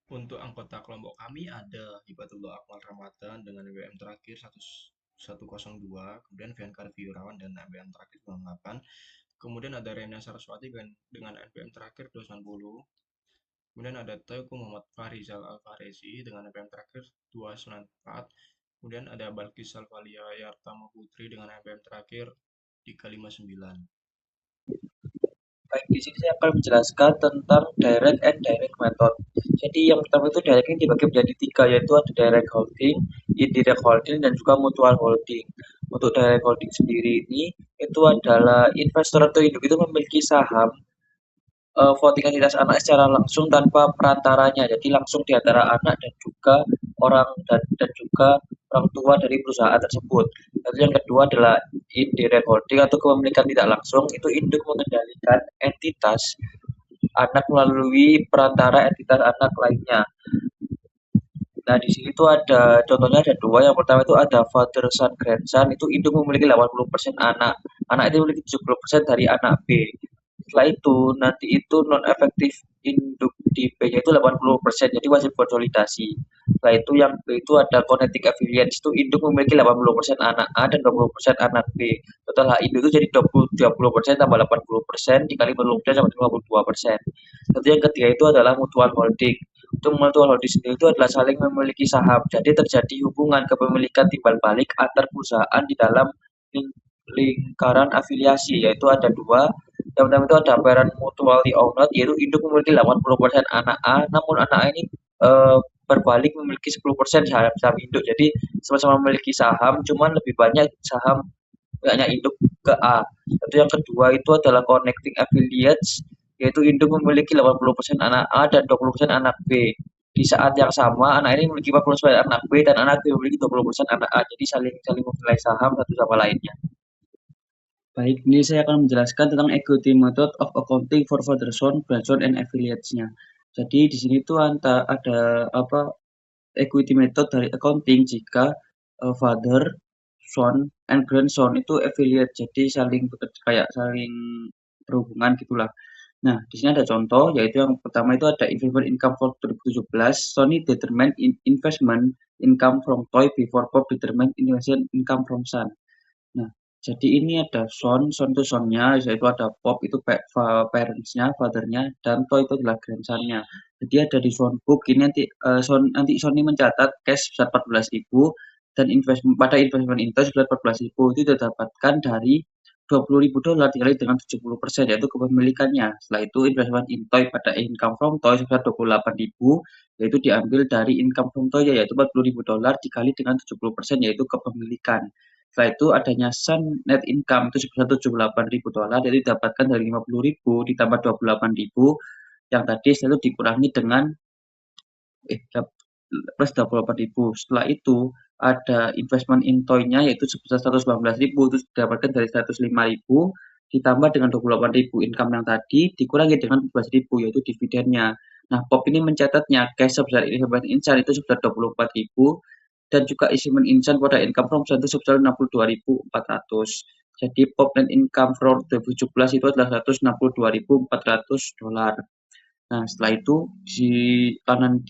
Untuk anggota kelompok kami ada Hibatullah Akmal Ramadan dengan WM terakhir 102, kemudian Fiankar Wirawan dan NPM terakhir 98, kemudian ada Rena Saraswati dengan NPM terakhir 290, kemudian ada Teuku Muhammad Farizal Al-Faresi dengan NPM terakhir 294, kemudian ada Balkis Salvalia Yartama Putri dengan NPM terakhir 359. Baik, di sini saya akan menjelaskan tentang direct and direct method. Jadi yang pertama itu direct ini dibagi menjadi tiga, yaitu ada direct holding, indirect holding, dan juga mutual holding. Untuk direct holding sendiri ini, itu adalah investor atau induk itu memiliki saham voting entitas anak secara langsung tanpa perantaranya. Jadi langsung di antara anak dan juga orang dan juga orang tua dari perusahaan tersebut. Lalu yang kedua adalah indirect holding atau kepemilikan tidak langsung, itu induk mengendalikan entitas anak melalui perantara entitas anak lainnya. Nah, di sini tuh ada contohnya ada dua. Yang pertama itu ada father son grandson, itu induk memiliki 80% anak. Anak itu memiliki 70% dari anak B. Setelah itu nanti itu non efektif induk di B-nya itu 80%, jadi wajib konsolidasi. Setelah itu yang B itu ada connecting affiliates, itu induk memiliki 80% anak A dan 20% anak B. Total H induk itu jadi 20% tambah 80% dikali 20% sama 52%. Lalu yang ketiga itu adalah mutual holding. Untuk mutual holding sendiri itu adalah saling memiliki saham. Jadi terjadi hubungan kepemilikan timbal balik antar perusahaan di dalam lingkaran afiliasi, yaitu ada dua. Yang pertama itu ada parent mutually owned, yaitu induk memiliki 80% anak A, namun anak A ini berbalik memiliki 10% saham induk. Jadi sama-sama memiliki saham, cuman lebih banyak saham punyanya induk ke A. Itu yang kedua itu adalah connecting affiliates, yaitu induk memiliki 80% anak A dan 20% anak B. Di saat yang sama, anak ini memiliki 40% anak B dan anak B memiliki 20% anak A. Jadi saling saling memiliki saham satu sama lainnya. Baik, ini saya akan menjelaskan tentang equity method of accounting for father son, grandson, and affiliates-nya. Jadi di sini tuh ada apa equity method dari accounting jika father, son, and grandson itu affiliate, jadi saling kayak saling berhubungan gitulah. Nah, di sini ada contoh, yaitu yang pertama itu ada investment income for 2017. Sony determine investment income from toy before Bob determine investment income from son. Nah, jadi ini ada son itu sonnya, yaitu ada pop itu parentsnya, fathernya, dan toy itu adalah grandsonnya. Jadi ada di son book ini nanti Sony mencatat cash sebesar 14.000 dan pada investment interest sebesar 14.000 itu didapatkan dari $20.000 dikali dengan 70%, yaitu kepemilikannya. Setelah itu investment in toy pada income from toy sebesar 28.000, yaitu diambil dari income from toy yaitu $40.000 dikali dengan 70%, yaitu kepemilikan. Setelah itu adanya Sun net income itu sebesar $78.000, jadi didapatkan dari 50.000 ditambah 28.000 yang tadi, setelah itu dikurangi dengan plus 28.000. Setelah itu ada investment in toy-nya yaitu sebesar 119.000, itu didapatkan dari 105.000 ditambah dengan 28.000 income yang tadi dikurangi dengan 14.000 yaitu dividennya. Nah, Pop ini mencatatnya cash sebesar investment insan itu sebesar 24.000 dan juga investment insan pada income from itu sebesar 62.400. Jadi Pop net income from 2017 itu adalah $162.400. Nah, setelah itu di kanan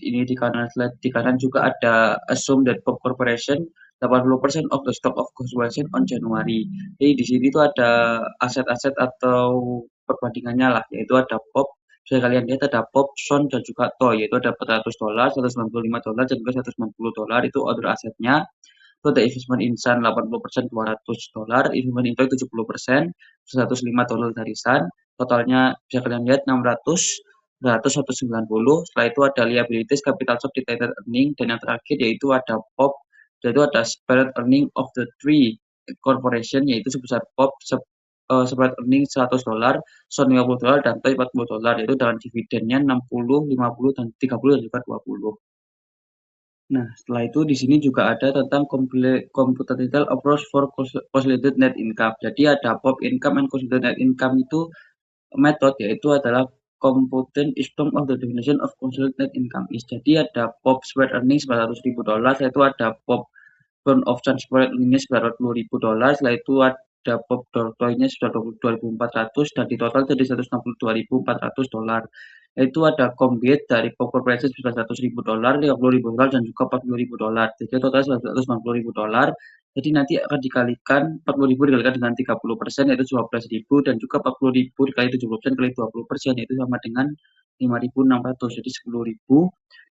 juga ada assume that Pop Corporation 80% of the stock of corporation on January. Jadi di sini tuh ada aset-aset atau perbandingannya lah, yaitu ada Pop, bisa kalian lihat ada Pop, Son, dan juga Toy, yaitu ada $400, $195, dan juga $190 itu order asetnya. Itu ada investment insan 80% $200, investment info 70%, $105 dari Sun, totalnya bisa kalian lihat 600, 100, 190. Setelah itu ada liabilities, capital stock, retained earning, dan yang terakhir yaitu ada POP, yaitu ada spread earning of the three corporation, yaitu sebesar POP spread earning $100, Son $50, dan Toy $40, yaitu dengan dividennya 60, 50, dan 30, dan juga 20. Nah, setelah itu di sini juga ada tentang computational approach for consolidated net income. Jadi ada POP income and consolidated net income itu method, yaitu adalah computing is term of the definition of consolidated net income is. Jadi ada POP spread earnings $400.000, yaitu ada POP burn option spread earnings $420.000, setelah itu ada POP dortoy-nya sudah 22.400 dan di total jadi $162.400. Yaitu ada combine dari Pop Corporation sebesar $100.000, $50.000 dan juga $40.000. Jadi total $190.000. Jadi nanti akan dikalikan 40.000 dikalikan dengan 30% yaitu 12.000 dan juga 40.000 dikali 70% kali 20% yaitu sama dengan 5.600. Jadi 10.000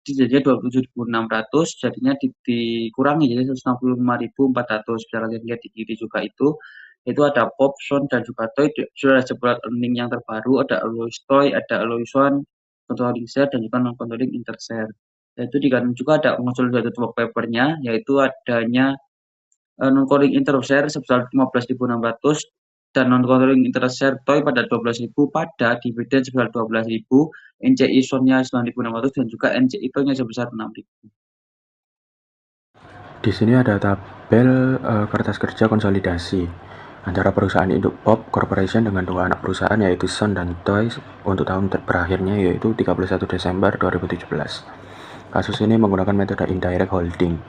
jadinya 27.600 jadinya dikurangi jadi 165.400. Bisa kalian lihat di kiri juga itu ada Pop, Son, dan juga Toy. Sudah ada jebol earning yang terbaru, ada Alloy Toy, ada Alloy Son, controlling share, dan juga non-controlling intershare. Yaitu juga ada consolidated work paper-nya, yaitu adanya non-controlling intershare sebesar 15.600 dan non-controlling intershare Toy pada 12.000 pada dividen sebesar 12.000, NCI Son-nya 9.600 dan juga NCI Toy-nya sebesar 6.000. Di sini ada tabel kertas kerja konsolidasi antara perusahaan induk Pop Corporation dengan dua anak perusahaan yaitu Son dan Toy untuk tahun berakhirnya yaitu 31 Desember 2017. Kasus ini menggunakan metode indirect holding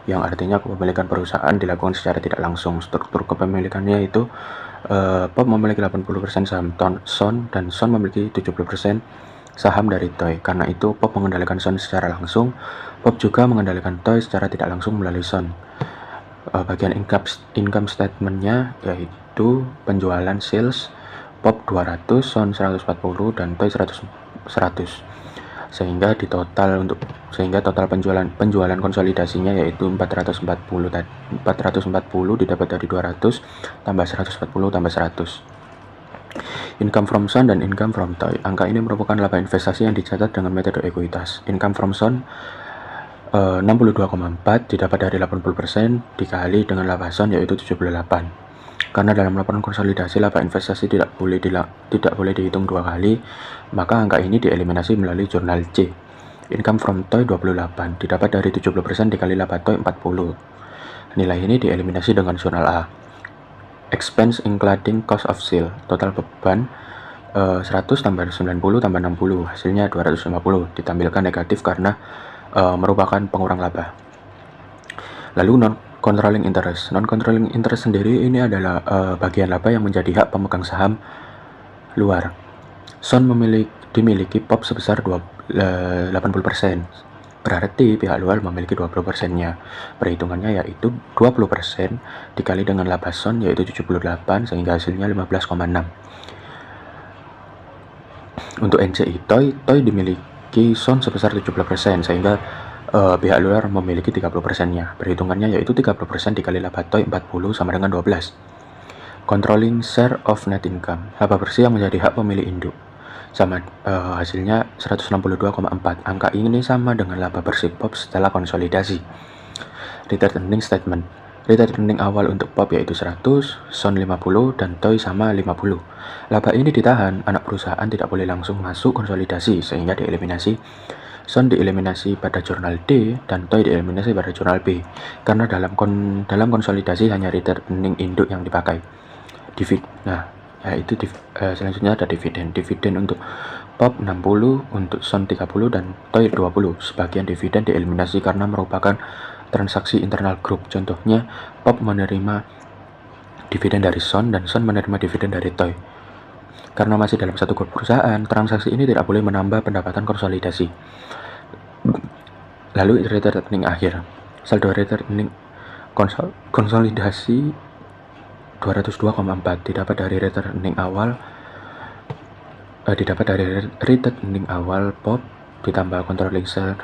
yang artinya kepemilikan perusahaan dilakukan secara tidak langsung. Struktur kepemilikannya itu Pop memiliki 80% saham Son dan Son memiliki 70% saham dari Toy. Karena itu Pop mengendalikan Son secara langsung, Pop juga mengendalikan Toy secara tidak langsung melalui Son. Bagian income statement-nya yaitu penjualan sales Pop 200, Son 140 dan Toy 100. Sehingga total penjualan konsolidasinya yaitu 440 didapat dari 200 tambah 140 tambah 100. Income from Son dan income from Toy. Angka ini merupakan laba investasi yang dicatat dengan metode ekuitas. Income from Son 62,4 didapat dari 80% dikali dengan laba Son yaitu 78. Karena dalam laporan konsolidasi laba investasi tidak boleh dihitung dua kali, maka angka ini dieliminasi melalui jurnal C. Income from Toy 28 didapat dari 70% dikali laba Toy 40. Nilai ini dieliminasi dengan jurnal A. Expense including cost of sale, total beban 100 tambah 90 tambah 60, hasilnya 250, ditampilkan negatif karena merupakan pengurang laba. Lalu non-controlling interest. Non-controlling interest sendiri ini adalah bagian laba yang menjadi hak pemegang saham luar. Son dimiliki Pop sebesar 80%. Berarti pihak luar memiliki 20%-nya. Perhitungannya yaitu 20% dikali dengan laba Son yaitu 78 sehingga hasilnya 15,6. Untuk NCI Toy dimiliki Son sebesar 70% sehingga pihak luar memiliki 30%-nya. Perhitungannya yaitu 30% dikali laba Toy 40 sama dengan 12. Controlling share of net income, laba bersih yang menjadi hak pemilik induk. Sama hasilnya 162,4. Angka ini sama dengan laba bersih Pop setelah konsolidasi. Return earning statement. Return earning awal untuk Pop yaitu 100, Son 50, dan Toy sama 50. Laba ini ditahan, anak perusahaan tidak boleh langsung masuk konsolidasi sehingga dieliminasi. Son dieliminasi pada jurnal D dan Toy dieliminasi pada jurnal B karena dalam konsolidasi hanya return earning induk yang dipakai. Selanjutnya ada dividen. Dividen untuk Pop 60, untuk Son 30 dan Toy 20. Sebagian dividen dieliminasi karena merupakan transaksi internal grup. Contohnya Pop menerima dividen dari Son dan Son menerima dividen dari Toy. Karena masih dalam satu grup perusahaan, transaksi ini tidak boleh menambah pendapatan konsolidasi. Lalu return earning akhir. Saldo return earning konsolidasi 202,4 didapat dari return earning awal Pop ditambah controlling share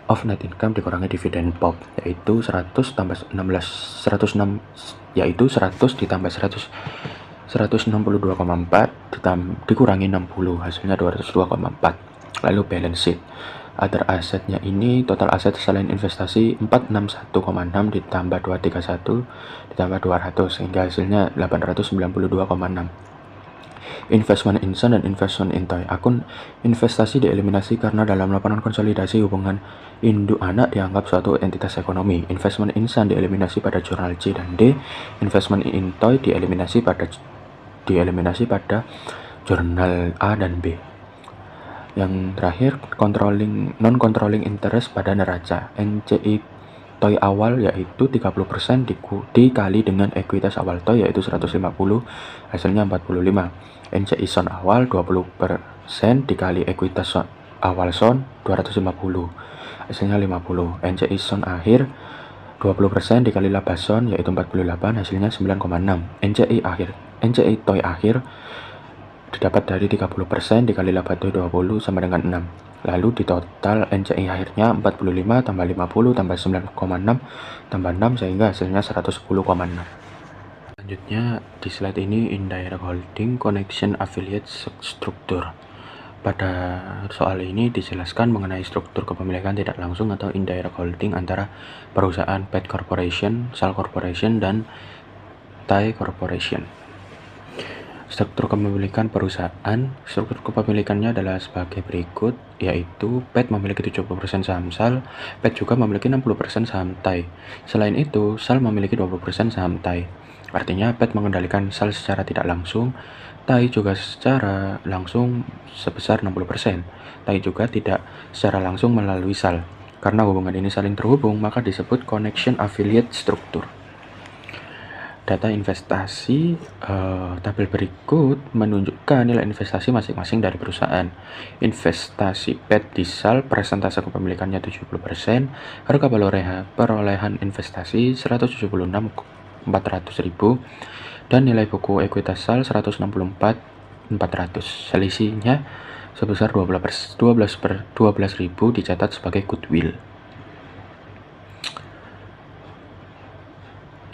of net income dikurangi dividen Pop yaitu 100 tambah 16 106 yaitu 100 ditambah 162,4 dikurangi 60 hasilnya 202,4. Lalu balance sheet. Other asset-nya ini total aset selain investasi 461,6 ditambah 231 ditambah 200 sehingga hasilnya 892,6. Investment in Son dan investment in Toy. Akun investasi dieliminasi karena dalam laporan konsolidasi hubungan induk anak dianggap suatu entitas ekonomi. Investment in Son dieliminasi pada jurnal C dan D. Investment in Toy dieliminasi pada jurnal A dan B. Yang terakhir, non-controlling interest pada neraca. NCI Toy awal yaitu 30% dikali dengan ekuitas awal Toy yaitu 150, hasilnya 45. NCI Son awal 20% dikali ekuitas awal son 250, hasilnya 50. NCI son akhir 20% dikali laba son yaitu 48, hasilnya 9,6. NCI toy akhir didapat dari 30% dikali laba toy 20 sama dengan 6. Lalu di total NCI akhirnya 45 tambah 50 tambah 9,6 tambah 6 sehingga hasilnya 110,6. Selanjutnya di slide ini indirect holding connection affiliate structure. Pada soal ini dijelaskan mengenai struktur kepemilikan tidak langsung atau indirect holding antara perusahaan PET Corporation, SAL Corporation, dan Thai Corporation. Struktur kepemilikan perusahaan, struktur kepemilikannya adalah sebagai berikut, yaitu PET memiliki 70% saham SAL, PET juga memiliki 60% saham Thai. Selain itu, SAL memiliki 20% saham Thai. Artinya PET mengendalikan SAL secara tidak langsung, Thai juga secara langsung sebesar 60%. Thai juga tidak secara langsung melalui SAL. Karena hubungan ini saling terhubung, maka disebut connection affiliate structure. Data investasi tabel berikut menunjukkan nilai investasi masing-masing dari perusahaan. Investasi PET di SAL persentase kepemilikannya 70%, harga perolehan investasi 176.400.000 dan nilai buku ekuitas SAL 164.400. Selisihnya sebesar 12.000 dicatat sebagai goodwill.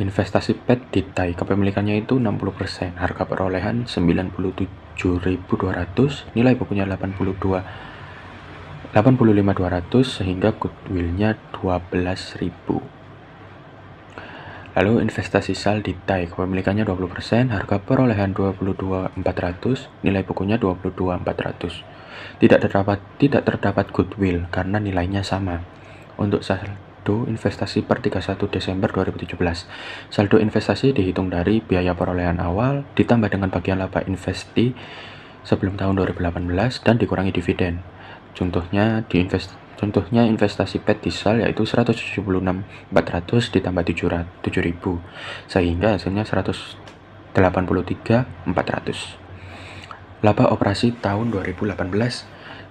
Investasi PET di Thai kepemilikannya itu 60%, harga perolehan 97.200, nilai bukunya 85.200 sehingga goodwillnya 12.000. Lalu investasi SAL di Thai kepemilikannya 20%, harga perolehan 22.400, nilai bukunya 22.400. Tidak terdapat goodwill karena nilainya sama. Untuk saldo investasi per 31 Desember 2017. Saldo investasi dihitung dari biaya perolehan awal ditambah dengan bagian laba investi sebelum tahun 2018 dan dikurangi dividen. Contohnya investasi PET di SAL yaitu 176.400 ditambah 7.000 sehingga hasilnya 183.400. Laba operasi tahun 2018.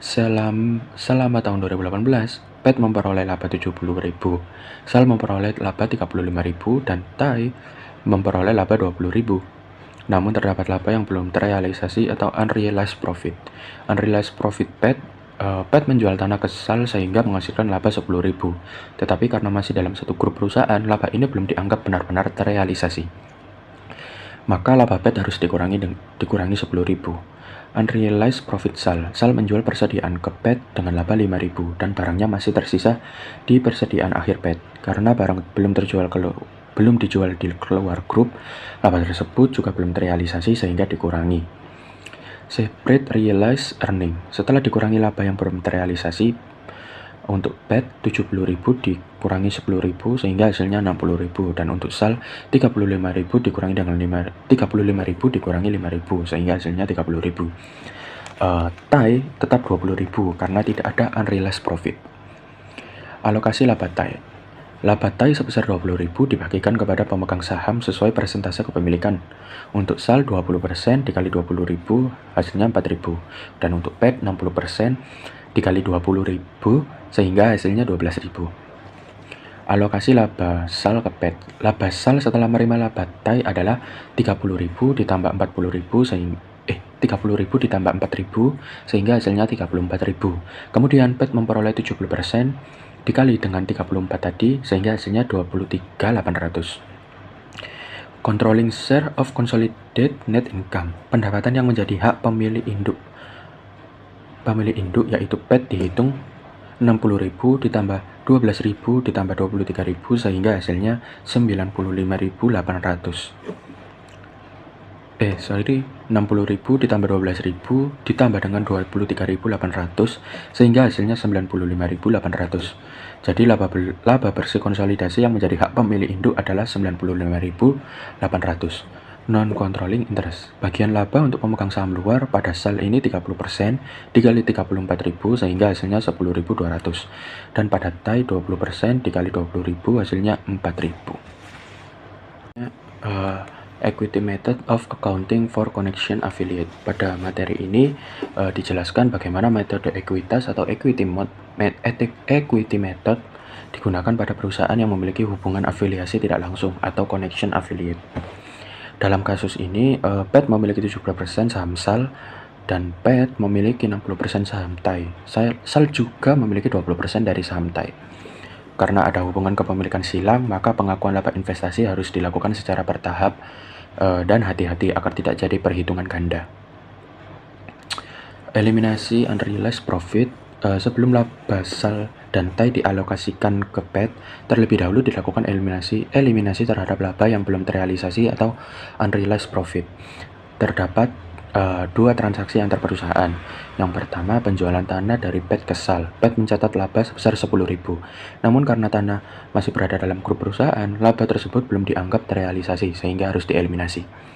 Selama tahun 2018 PET memperoleh laba 70.000, SAL memperoleh laba 35.000 dan Thai memperoleh laba 20.000. Namun terdapat laba yang belum terrealisasi atau unrealized profit. Unrealized profit PET menjual tanah ke SAL sehingga menghasilkan laba 10.000. Tetapi karena masih dalam satu grup perusahaan, laba ini belum dianggap benar-benar terrealisasi. Maka laba PET harus dikurangi 10.000. Unrealized profit SAL menjual persediaan ke PET dengan laba 5.000 dan barangnya masih tersisa di persediaan akhir PET. Karena barang belum dijual di keluar grup, laba tersebut juga belum terrealisasi sehingga dikurangi. Separate realized earning. Setelah dikurangi laba yang belum terrealisasi, untuk PET 70.000 dikurangi 10.000 sehingga hasilnya 60.000 dan untuk SAL 35.000 dikurangi dengan 35.000 dikurangi 5.000 sehingga hasilnya 30.000. Thai tetap 20.000 karena tidak ada unrealized profit. Alokasi laba Thai. Laba Thai sebesar 20.000 dibagikan kepada pemegang saham sesuai persentase kepemilikan. Untuk SAL 20% dikali 20.000 hasilnya 4.000 dan untuk PET 60% dikali 20.000 sehingga hasilnya 12.000. Alokasi laba SAL ke PET. Laba SAL setelah menerima laba Thai adalah 30.000 ditambah 40.000 30.000 ditambah 4.000 sehingga hasilnya 34.000. Kemudian PET memperoleh 70% dikali dengan 34 tadi sehingga hasilnya 23.800. Controlling share of consolidated net income. Pendapatan yang menjadi hak pemilik induk yaitu PET dihitung 60.000 ditambah 12.000 ditambah 23.000 sehingga hasilnya 90.800. 60.000 ditambah 12.000 ditambah dengan 23.800 sehingga hasilnya 95.800. Jadi laba bersih konsolidasi yang menjadi hak pemilik induk adalah 95.800. Non-controlling interest. Bagian laba untuk pemegang saham luar pada SAL ini 30% dikali 34.000 sehingga hasilnya 10.200 dan pada Thai 20% dikali 20.000 hasilnya 4.000. Equity Method of Accounting for Connection Affiliate. Pada materi ini dijelaskan bagaimana metode ekuitas atau equity method digunakan pada perusahaan yang memiliki hubungan afiliasi tidak langsung atau connection affiliate. Dalam kasus ini, PET memiliki 70% saham SAL dan PET memiliki 60% saham TAI. SAL juga memiliki 20% dari saham TAI. Karena ada hubungan kepemilikan silang, maka pengakuan laba investasi harus dilakukan secara bertahap dan hati-hati agar tidak jadi perhitungan ganda. Eliminasi unrealized profit. Sebelum laba SAL dan TAI dialokasikan ke PET, terlebih dahulu dilakukan eliminasi terhadap laba yang belum terrealisasi atau unrealized profit. Terdapat dua transaksi antar perusahaan. Yang pertama, penjualan tanah dari PET ke SAL. PET mencatat laba sebesar 10.000. Namun karena tanah masih berada dalam grup perusahaan, laba tersebut belum dianggap terrealisasi sehingga harus dieliminasi.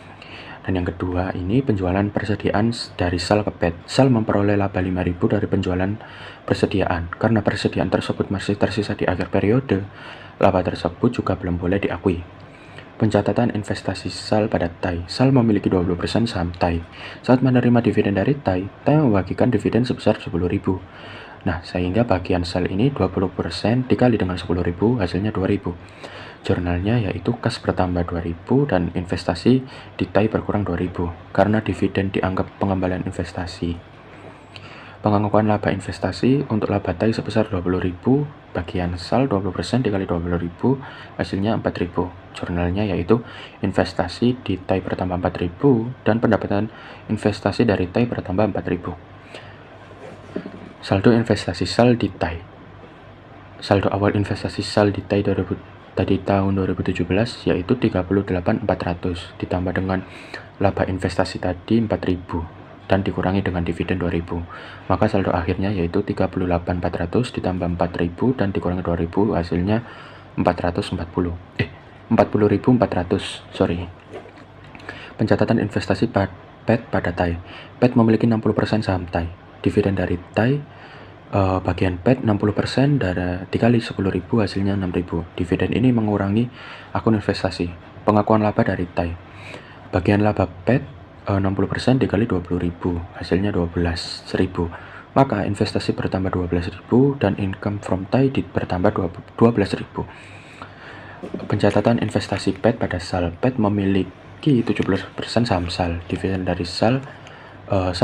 Dan yang kedua ini penjualan persediaan dari SAL ke PET. SAL memperoleh laba 5.000 dari penjualan persediaan. Karena persediaan tersebut masih tersisa di akhir periode, laba tersebut juga belum boleh diakui. Pencatatan investasi SAL pada TAI. SAL memiliki 20% saham TAI. Saat menerima dividen dari TAI membagikan dividen sebesar 10.000. Nah, sehingga bagian SAL ini 20% dikali dengan 10.000 hasilnya 2.000. Jurnalnya yaitu kas bertambah 2.000 dan investasi di TAI berkurang 2.000 karena dividen dianggap pengembalian investasi. Pengakuan laba investasi untuk laba TAI sebesar 20.000, bagian SAL 20% dikali 20.000 hasilnya 4.000. Jurnalnya yaitu investasi di TAI bertambah 4.000 dan pendapatan investasi dari TAI bertambah 4.000. Saldo investasi SAL di TAI. Saldo awal investasi SAL di TAI tadi tahun 2017 yaitu 38.400 ditambah dengan laba investasi tadi 4.000 dan dikurangi dengan dividen 2.000. Maka saldo akhirnya yaitu 38.400 ditambah 4.000 dan dikurangi 2.000 hasilnya 40.400. Pencatatan investasi PET pada TAI. PET memiliki 60% saham TAI. Dividen dari TAI bagian PET 60% dikali 10.000 hasilnya 6.000. Dividen ini mengurangi akun investasi. Pengakuan laba dari TAI. Bagian laba PET 60% dikali 20.000 hasilnya 12.000. Maka investasi bertambah 12.000 dan income from TAI bertambah 12.000. Pencatatan investasi PET pada SAL. PET memiliki 17% saham SAL. Dividen dari SAL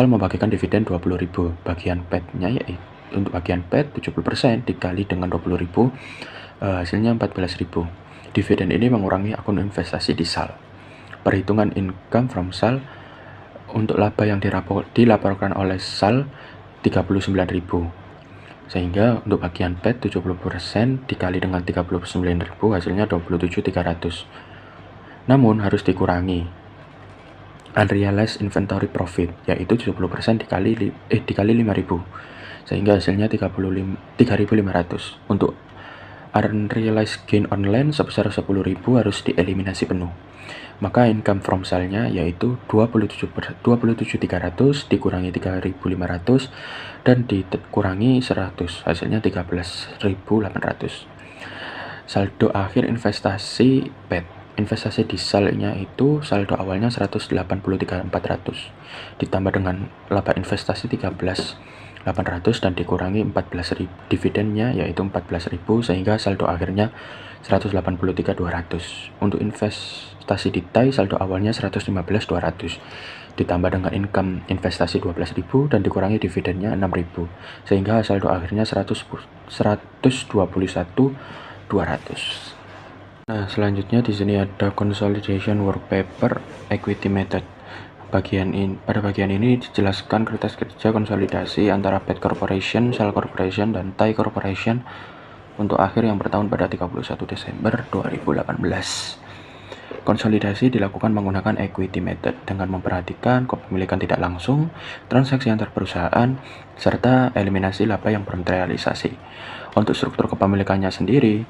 membagikan dividen 20.000. Bagian PET-nya yaitu untuk bagian PET 70% dikali dengan 20.000 hasilnya 14.000. Dividen ini mengurangi akun investasi di SAL. Perhitungan income from SAL untuk laba yang dilaporkan oleh SAL 39.000. Sehingga untuk bagian PET 70% dikali dengan 39.000 hasilnya 27.300. Namun harus dikurangi unrealized inventory profit yaitu 70% dikali 5.000 sehingga hasilnya 3.500. Untuk unrealized gain online sebesar 10.000 harus dieliminasi penuh. Maka income from SAL-nya yaitu 27.300 dikurangi 3.500 dan dikurangi 100 hasilnya 13.800. Saldo akhir investasi PET. Investasi di SAL-nya itu saldo awalnya 183.400 ditambah dengan laba investasi 13.800 dan dikurangi 14.000. Dividennya yaitu 14.000 sehingga saldo akhirnya 183.200. Untuk investasi di TAI saldo awalnya 115.200 ditambah dengan income investasi 12.000 dan dikurangi dividennya 6.000 sehingga saldo akhirnya 121.200. Nah, selanjutnya di sini ada consolidation work paper equity method. Pada bagian ini dijelaskan kertas kerja konsolidasi antara PET Corporation, SAL Corporation, dan TAI Corporation untuk akhir yang bertahun pada 31 Desember 2018. Konsolidasi dilakukan menggunakan equity method dengan memperhatikan kepemilikan tidak langsung, transaksi antar perusahaan, serta eliminasi laba yang belum terrealisasi. Untuk struktur kepemilikannya sendiri,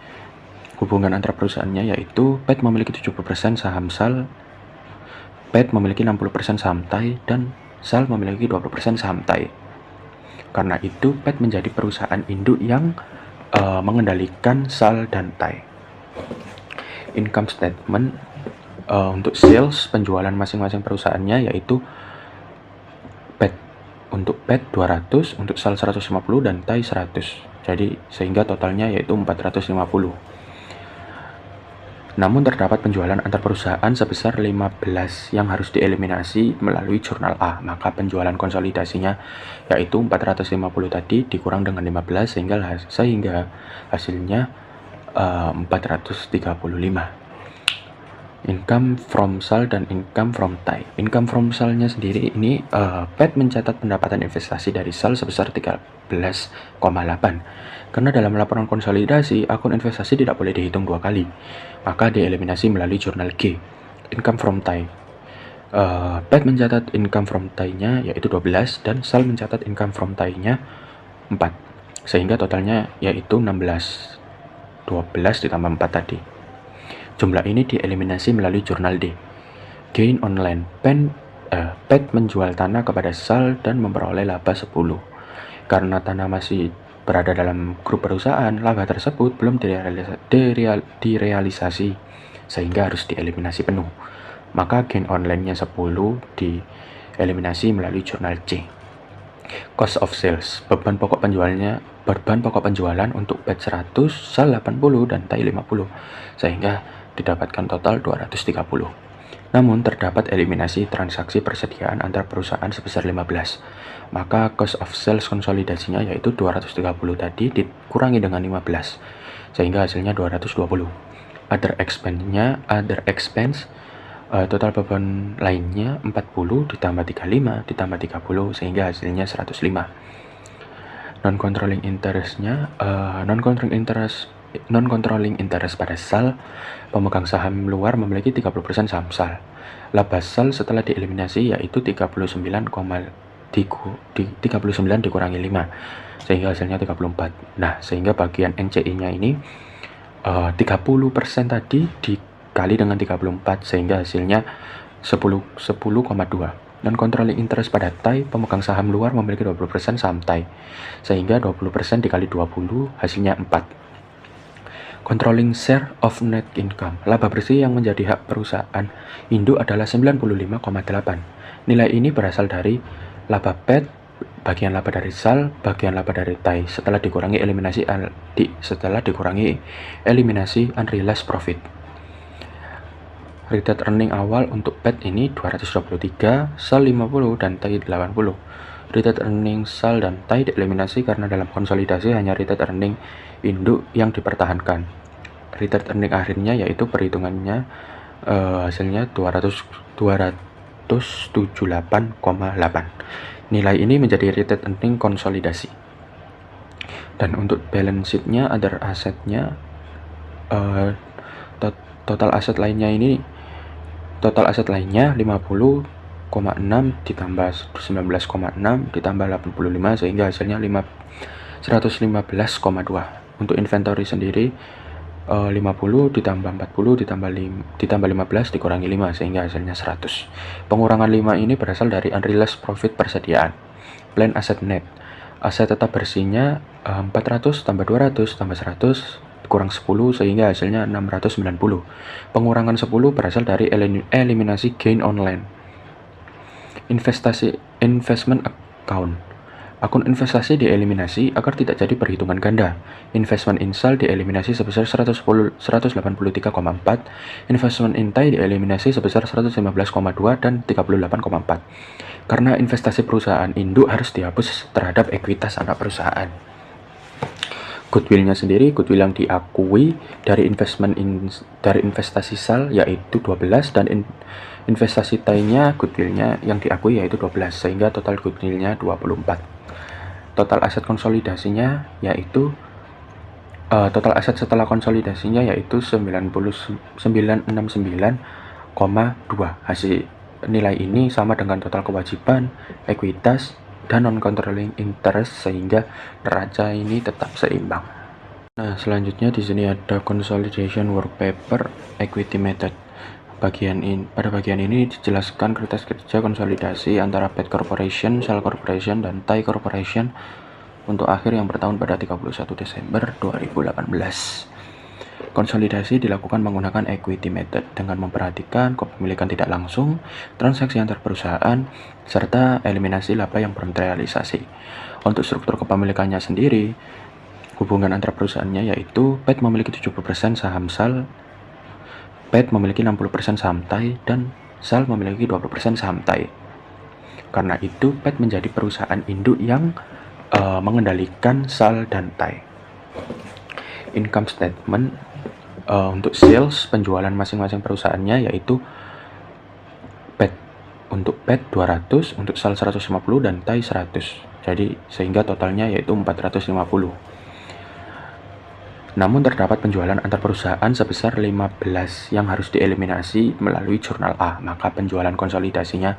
hubungan antar perusahaannya yaitu PET memiliki 70% saham SAL, PET memiliki 60% saham TAI, dan SAL memiliki 20% saham TAI. Karena itu, PET menjadi perusahaan induk yang mengendalikan SAL dan TAI. Income statement Untuk sales penjualan masing-masing perusahaannya yaitu PET, untuk PET 200, untuk SAL 150 dan TAI 100. Jadi sehingga totalnya yaitu 450. Namun terdapat penjualan antar perusahaan sebesar 15 yang harus dieliminasi melalui jurnal A. Maka penjualan konsolidasinya yaitu 450 tadi dikurang dengan 15 sehingga hasilnya 435. Income from SAL dan income from TAI. Income from SAL-nya sendiri ini PET mencatat pendapatan investasi dari SAL sebesar 13,8. Karena dalam laporan konsolidasi, akun investasi tidak boleh dihitung 2 kali. Maka dieliminasi melalui jurnal G. Income from TAI. PET mencatat income from TAI-nya yaitu 12 dan SAL mencatat income from TAI-nya 4. Sehingga totalnya yaitu 16. 12 ditambah 4 tadi. Jumlah ini dieliminasi melalui jurnal D. Gain on land. PET menjual tanah kepada SAL dan memperoleh laba 10. Karena tanah masih berada dalam grup perusahaan, laba tersebut belum direalisasi sehingga harus dieliminasi penuh. Maka gain on land-nya 10 dieliminasi melalui jurnal C. Cost of sales. Beban pokok penjualan untuk PET 100, SAL 80 dan TAI 50 sehingga didapatkan total 230. Namun terdapat eliminasi transaksi persediaan antar perusahaan sebesar 15. Maka cost of sales konsolidasinya yaitu 230 tadi dikurangi dengan 15 sehingga hasilnya 220. Other expense total beban lainnya 40 ditambah 35 ditambah 30 sehingga hasilnya 105. Non-controlling interest pada SAL, pemegang saham luar memiliki 30% saham SAL. Laba SAL setelah dieliminasi yaitu 39 dikurangi 5 sehingga hasilnya 34. Nah, sehingga bagian NCI-nya ini 30% tadi dikali dengan 34 sehingga hasilnya 10,2. Non-controlling interest pada TAI, pemegang saham luar memiliki 20% saham TAI sehingga 20% dikali 20 hasilnya 4. Controlling share of net income. Laba bersih yang menjadi hak perusahaan induk adalah 95,8. Nilai ini berasal dari laba PET, bagian laba dari SAL, bagian laba dari TAI setelah dikurangi eliminasi unrealized profit. Retained earning awal untuk PET ini 223, SAL 50 dan TAI 80. Retained earning SAL dan TAI dieliminasi karena dalam konsolidasi hanya retained earning induk yang dipertahankan. Retained earning akhirnya yaitu perhitungannya hasilnya 278,8. Nilai ini menjadi retained earning konsolidasi. Dan untuk balance sheet-nya, other asset-nya total aset lainnya 50,6 ditambah 19,6 ditambah 85 sehingga hasilnya 115,2. Untuk inventory sendiri 50 ditambah 40 ditambah 15 dikurangi 5 sehingga hasilnya 100. Pengurangan 5 ini berasal dari unrealized profit persediaan. Plan asset net. Aset tetap bersihnya 400 tambah 200 tambah 100 kurang 10 sehingga hasilnya 690. Pengurangan 10 berasal dari eliminasi gain on land. Investment account. Akun investasi dieliminasi agar tidak jadi perhitungan ganda. Investment in SAL dieliminasi sebesar 183,4, investment in TAI dieliminasi sebesar 115,2 dan 38,4. Karena investasi perusahaan induk harus dihapus terhadap ekuitas anak perusahaan. Goodwill-nya sendiri, goodwill yang diakui dari investasi SAL yaitu 12 dan investasi TAI-nya goodwill-nya yang diakui yaitu 12 sehingga total goodwill-nya 24. Total aset konsolidasinya yaitu total aset setelah konsolidasinya yaitu 969,2. Hasil nilai ini sama dengan total kewajiban, ekuitas, dan non-controlling interest sehingga neraca ini tetap seimbang. Nah, selanjutnya di sini ada consolidation work paper equity method. Pada bagian ini dijelaskan kertas kerja konsolidasi antara PET Corporation, SAL Corporation, dan TAI Corporation untuk akhir yang bertahun pada 31 Desember 2018. Konsolidasi dilakukan menggunakan equity method dengan memperhatikan kepemilikan tidak langsung, transaksi antar perusahaan, serta eliminasi laba yang belum terrealisasi. Untuk struktur kepemilikannya sendiri, hubungan antar perusahaannya yaitu PET memiliki 70% saham SAL, PET memiliki 60% saham TAI, dan SAL memiliki 20% saham TAI. Karena itu, PET menjadi perusahaan induk yang mengendalikan SAL dan TAI. Income statement untuk sales penjualan masing-masing perusahaannya yaitu PET untuk PET 200, untuk SAL 150 dan TAI 100. Jadi sehingga totalnya yaitu 450. Namun terdapat penjualan antar perusahaan sebesar 15 yang harus dieliminasi melalui jurnal A. Maka penjualan konsolidasinya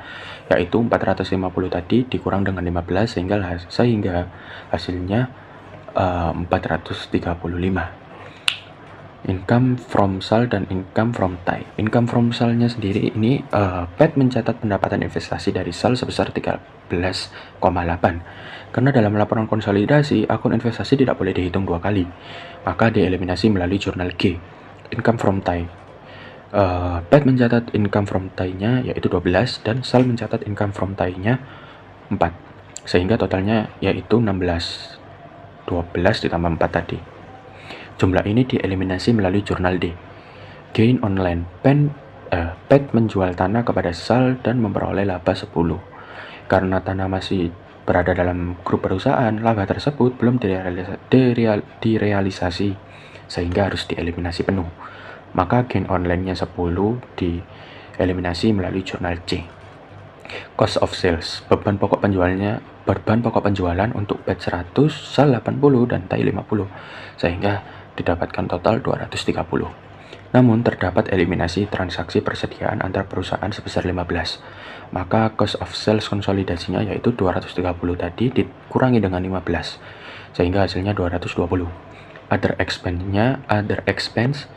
yaitu 450 tadi dikurang dengan 15 sehingga hasilnya 435. Income from SAL dan income from TAI. Income from SAL-nya sendiri ini PET mencatat pendapatan investasi dari SAL sebesar 13,8. Karena dalam laporan konsolidasi, akun investasi tidak boleh dihitung dua kali, maka dieliminasi melalui jurnal G. Income from TAI. PET mencatat income from TAI-nya yaitu 12 dan SAL mencatat income from TAI-nya 4. Sehingga totalnya yaitu 16. 12 ditambah 4 tadi. Jumlah ini dieliminasi melalui jurnal D. Gain on land. PET menjual tanah kepada SAL dan memperoleh laba 10. Karena tanah masih berada dalam grup perusahaan, laba tersebut belum direalisasi sehingga harus dieliminasi penuh. Maka gain on land-nya 10 dieliminasi melalui jurnal C. Cost of sales, beban pokok penjualan untuk PET 100, SAL 80 dan TAI 50 sehingga didapatkan total 230. Namun terdapat eliminasi transaksi persediaan antar perusahaan sebesar 15. Maka cost of sales konsolidasinya yaitu 230 tadi dikurangi dengan 15 sehingga hasilnya 220. Other expense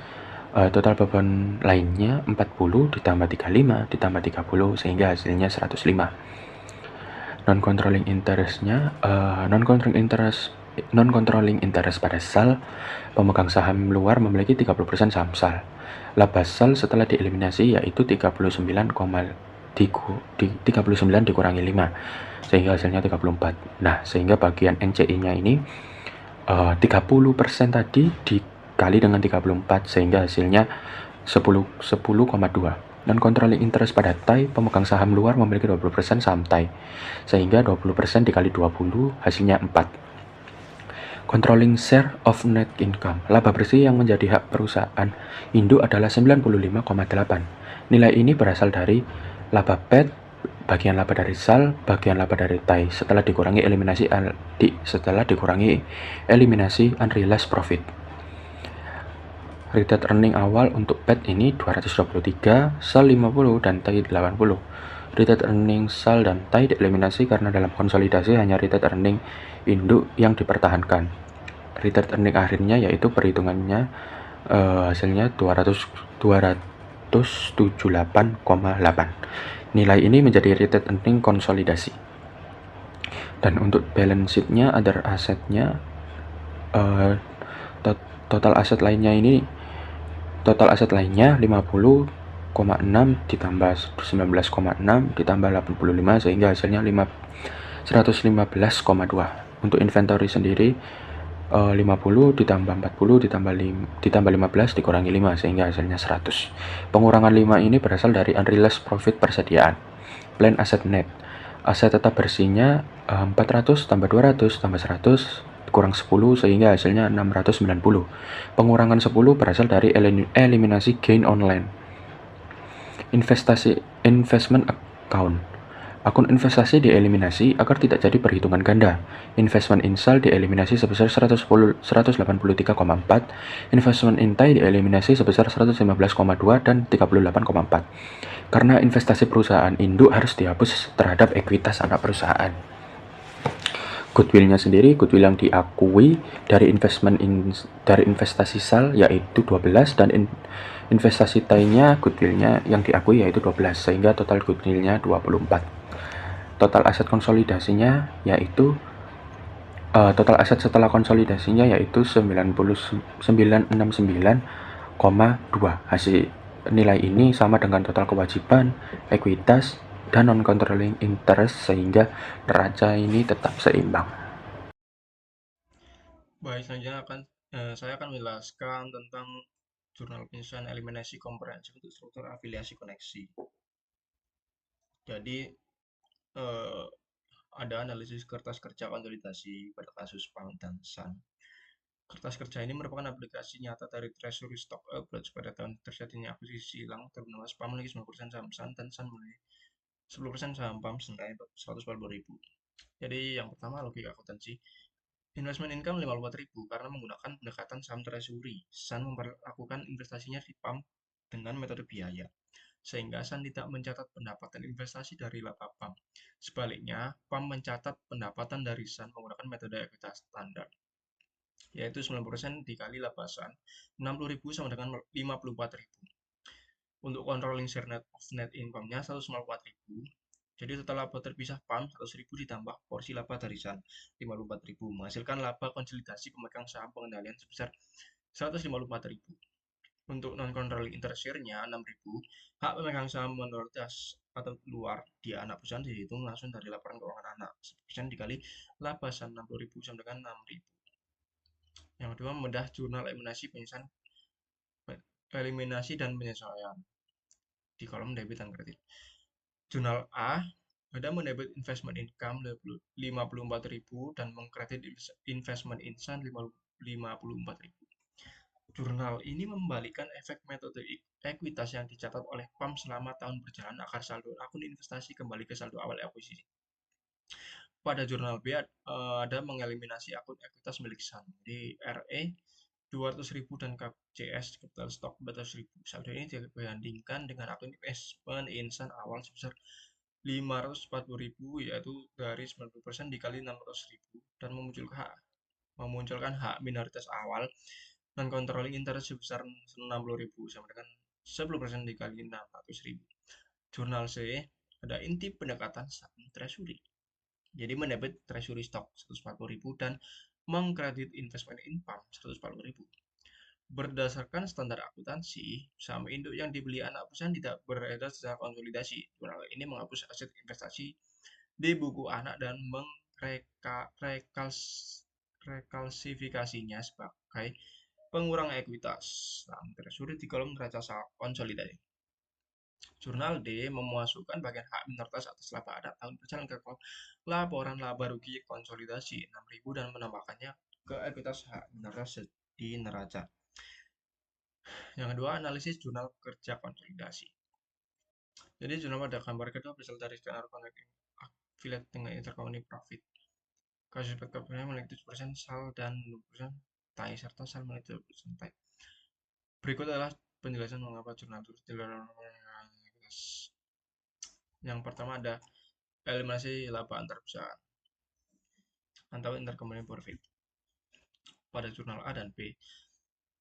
total beban lainnya 40 ditambah 35 ditambah 30 sehingga hasilnya 105. Non-controlling interest pada SAL, pemegang saham luar memiliki 30% saham SAL. Laba SAL setelah dieliminasi yaitu 39 dikurangi 5 sehingga hasilnya 34. Nah, sehingga bagian NCI-nya ini 30% tadi dikali dengan 34 sehingga hasilnya 10,2. Non-controlling interest pada TAI, pemegang saham luar memiliki 20% saham TAI sehingga 20% dikali 20 hasilnya 4. Controlling share of net income, laba bersih yang menjadi hak perusahaan induk adalah 95,8. Nilai ini berasal dari laba PET, bagian laba dari SAL, bagian laba dari TAI setelah dikurangi eliminasi unrealized profit. Retained earning awal untuk PET ini 223, SAL 50 dan TAI 80. Retained earning SAL dan TAI dieliminasi karena dalam konsolidasi hanya retained earning induk yang dipertahankan. Retained earning akhirnya yaitu perhitungannya hasilnya 278,8. Nilai ini menjadi retained earning konsolidasi. Dan untuk balance sheet-nya, other asset-nya total aset lainnya 50,6 ditambah 19,6 ditambah 85 sehingga hasilnya 115,2. Untuk inventory sendiri 50 ditambah 40 ditambah 15 dikurangi 5 sehingga hasilnya 100. Pengurangan 5 ini berasal dari unrealized profit persediaan. Plan asset net, aset tetap bersihnya 400 tambah 200 tambah 100 kurang 10 sehingga hasilnya 690. Pengurangan 10 berasal dari eliminasi gain on land. Investment account, akun investasi dieliminasi agar tidak jadi perhitungan ganda. Investment in SAL dieliminasi sebesar 183,4, investment in TAI dieliminasi sebesar 115,2 dan 38,4. Karena investasi perusahaan induk harus dihapus terhadap ekuitas anak perusahaan. Goodwill-nya sendiri, goodwill yang diakui dari investasi SAL yaitu 12 dan investasi TAI-nya goodwill-nya yang diakui yaitu 12 sehingga total goodwill-nya 24. Total aset konsolidasinya yaitu total aset setelah konsolidasinya yaitu 969 Hasil nilai ini sama dengan total kewajiban, ekuitas, dan non-controlling interest sehingga neraca ini tetap seimbang. Baik, selanjutnya saya akan menjelaskan tentang jurnal penyusunan eliminasi komprehensif untuk struktur afiliasi koneksi. Jadi eh, ada analisis kertas kerja konsolidasi pada kasus PAM dan SAN. Kertas kerja ini merupakan aplikasi nyata dari Treasury Stock Average pada tahun terjadinya akuisisi silang, terutama PAM memiliki 9% saham SAN dan SAN memiliki 10% saham PAM senilai 140.000. Jadi yang pertama logika akuntansi. Investment income 54.000 karena menggunakan pendekatan saham treasury. SAN memperlakukan investasinya di PAM dengan metode biaya, sehingga SAN tidak mencatat pendapatan investasi dari laba PAM. Sebaliknya, PAM mencatat pendapatan dari SAN menggunakan metode ekuitas standar, yaitu 90% dikali laba SAN, 60.000 sama dengan 54.000. Untuk controlling share of net income-nya 194.000. Jadi total laba terpisah PAM 100.000 ditambah porsi laba dari SAN 54.000 menghasilkan laba konsolidasi pemegang saham pengendalian sebesar 154.000. Untuk non-controlling interest share-nya 6.000, hak pemegang saham minoritas atau luar di anak perusahaan dihitung langsung dari laporan keuangan anak. 1% dikali laba SAN 60.000 sama dengan 6.000. Yang kedua, membedah jurnal eliminasi dan penyesuaian di kolom debit dan kredit. Jurnal A ada mendebit investment income 54.000 dan mengkredit investment insan 54.000. Jurnal ini membalikan efek metode ekuitas yang dicatat oleh PAM selama tahun berjalan agar saldo akun investasi kembali ke saldo awal akuisisi. Pada jurnal B ada mengeliminasi akun ekuitas milik SAN di RE 200.000 dan KCS capital stock 200.000. Saldo ini dibandingkan dengan akun investment insan awal sebesar 540.000 yaitu dari 90% dikali 600.000 dan memunculkan hak minoritas awal non controlling interest sebesar 60.000 sama dengan 10% dikali 600.000. Jurnal C ada inti pendekatan saham treasury. Jadi mendebit treasury stock 140.000 dan mengkredit investment income 140.000. Berdasarkan standar akuntansi, saham induk yang dibeli anak perusahaan tidak beredar secara konsolidasi. Jurnal ini menghapus aset investasi di buku anak dan rekalsifikasinya sebagai pengurang ekuitas. Saham treasury di kolom neraca konsolidasi. Jurnal D memasukkan bagian hak minoritas atas laba anak tahun berjalan ke laporan laba rugi konsolidasi 6.000 dan menambahkannya ke ekuitas hak minoritas di neraca. Yang kedua, analisis jurnal kerja konsolidasi. Jadi jurnal pada gambar kedua berasal dari skenario connecting affiliate dengan intercompany profit. Kasus pekerjaan memiliki 7% SAL dan 20% TAI serta SAL memiliki 20% TAI. Berikut adalah penjelasan mengapa jurnal itu yang pertama ada eliminasi laba antar perusahaan atau intercompany profit. Pada jurnal A dan B,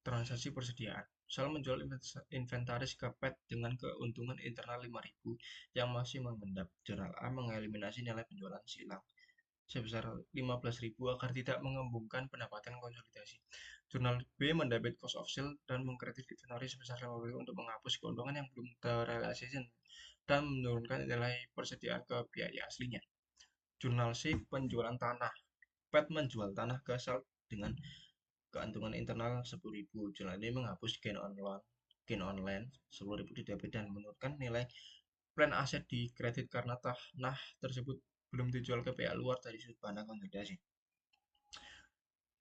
transaksi persediaan. SAL menjual inventaris ke PET dengan keuntungan internal 5.000 yang masih mengendap. Jurnal A mengeliminasi nilai penjualan silang sebesar 15.000 agar tidak mengembungkan pendapatan konsolidasi. Jurnal B mendebit cost of sale dan mengkredit inventaris sebesar 5.000 untuk menghapus keuntungan yang belum terrealisasi dan menurunkan nilai persediaan ke biaya aslinya. Jurnal C penjualan tanah. PET menjual tanah ke SAL dengan keuntungan internal 10.000. Jurnal ini menghapus gain on land 10.000 di debit dan menurunkan nilai plan aset di kredit karena tanah tersebut belum dijual ke pihak luar dari sudut pandang konsolidasi.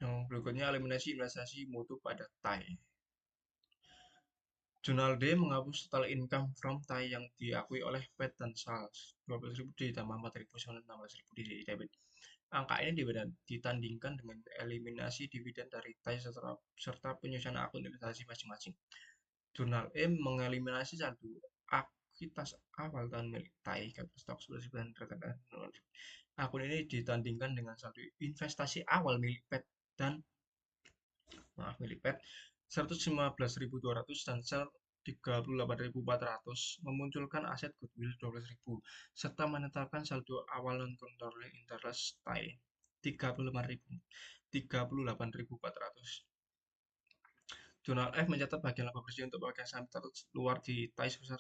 Yang berikutnya eliminasi investasi mutu pada TAI. Jurnal D menghapus total income from TAI yang diakui oleh PET dan SAL 12.000 ditambah 4.000 sama 16.000 di debit. Angka ini ditandingkan dengan eliminasi dividen dari TAI serta penyusunan akun investasi masing-masing. Jurnal E mengeliminasi saldo ekuitas awal tahun milik TAI capital stock 11.000 dan return. Akun ini ditandingkan dengan saldo investasi awal milik PET dan milik PET 115.200 dan sel 38.400 memunculkan aset goodwill 12.000 serta menetapkan saldo awal non controlling interest TAI 38.400. Jurnal F mencatat bagian laba bersih untuk pemegang saham luar di TAI sebesar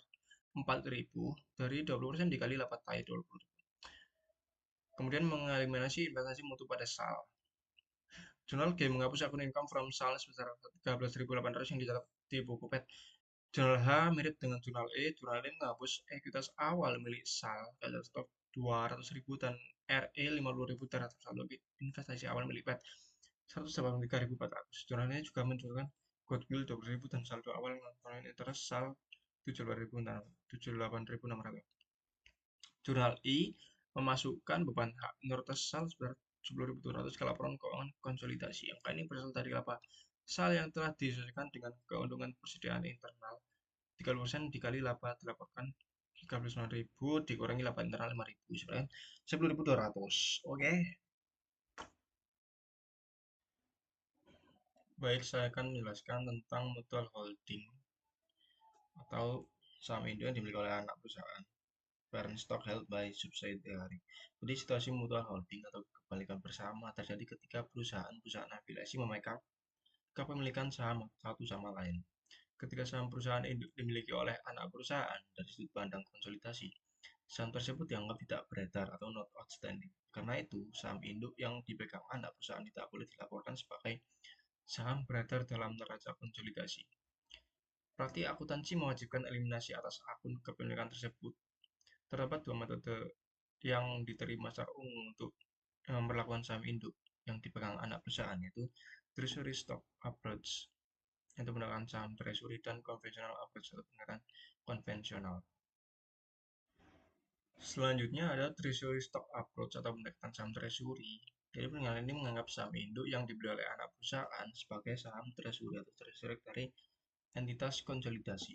4.000 dari 20% dikali laba TAI 20. Kemudian mengeliminasi investasi mutu pada SAL. Jurnal G menghapus akun income from SAL sebesar 13.800 yang dicatat di buku PET. Jurnal H mirip dengan jurnal E. Jurnal E menghapus ekuitas awal milik SAL pada stok 200.000 dan RE 50.000 terhadap saldo investasi awal milik PET 183.400. Jurnal ini juga menunjukkan goodwill 20.000 dan saldo awal non interest SAL 78.600. Jurnal I memasukkan beban hak menurut SAL sebesar 10.200 ke laporan keuangan konsolidasi. Angka ini berasal dari laba SAL yang telah disesuaikan dengan keuntungan persediaan internal. 30% dikali laba dilaporkan 39.000 dikurangi laba internal 5.000 sebenarnya 10.200. Oke. Baik, saya akan menjelaskan tentang mutual holding atau saham Indo yang dimiliki oleh anak perusahaan. Parent stock held by subsidiary. Jadi situasi mutual holding atau kepemilikan bersama terjadi ketika perusahaan-perusahaan afiliasi memegang kepemilikan saham satu sama lain. Ketika saham perusahaan induk dimiliki oleh anak perusahaan dari sudut pandang konsolidasi, saham tersebut dianggap tidak beredar atau not outstanding. Karena itu, saham induk yang dipegang anak perusahaan tidak boleh dilaporkan sebagai saham beredar dalam neraca konsolidasi. Praktik akuntansi mewajibkan eliminasi atas akun kepemilikan tersebut. Terdapat dua metode yang diterima secara umum untuk memperlakukan saham induk yang dipegang anak perusahaan, yaitu treasury stock approach untuk menggunakan saham treasury dan conventional approach atau pendekatan konvensional. Selanjutnya ada treasury stock approach atau pendekatan saham treasury. Jadi penilaian ini menganggap saham induk yang dibeli oleh anak perusahaan sebagai saham treasury atau treasury dari entitas konsolidasi.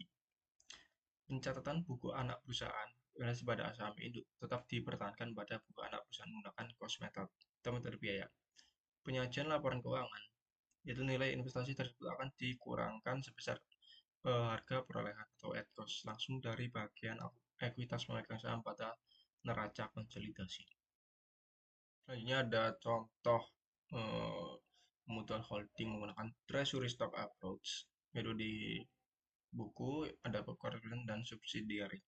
Pencatatan buku anak perusahaan relasi pada saham induk tetap dipertahankan pada buku anak perusahaan menggunakan cost method atau metode biaya. Penyajian laporan keuangan, yaitu nilai investasi tersebut akan dikurangkan sebesar harga perolehan atau at cost langsung dari bagian ekuitas pemegang saham pada neraca konsolidasi. Selanjutnya ada contoh mutual holding menggunakan treasury stock approach, yaitu di buku ada correlation dan subsidiary.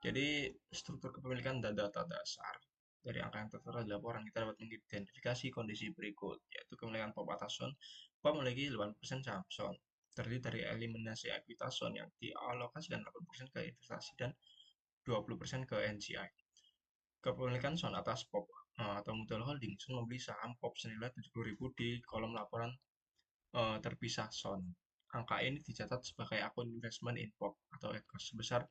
Jadi struktur kepemilikan dan data dasar dari angka yang tertera di laporan kita dapat mengidentifikasi kondisi berikut, yaitu kepemilikan POP atas SON. POP memiliki 80% saham SON, terdiri dari eliminasi ekuitas SON yang dialokasikan 80% ke investasi dan 20% ke NCI. Kepemilikan SON atas POP atau mutual holding SON membeli saham POP senilai 70.000 di kolom laporan terpisah SON. Angka ini dicatat sebagai akun investment in POP atau ETCOS sebesar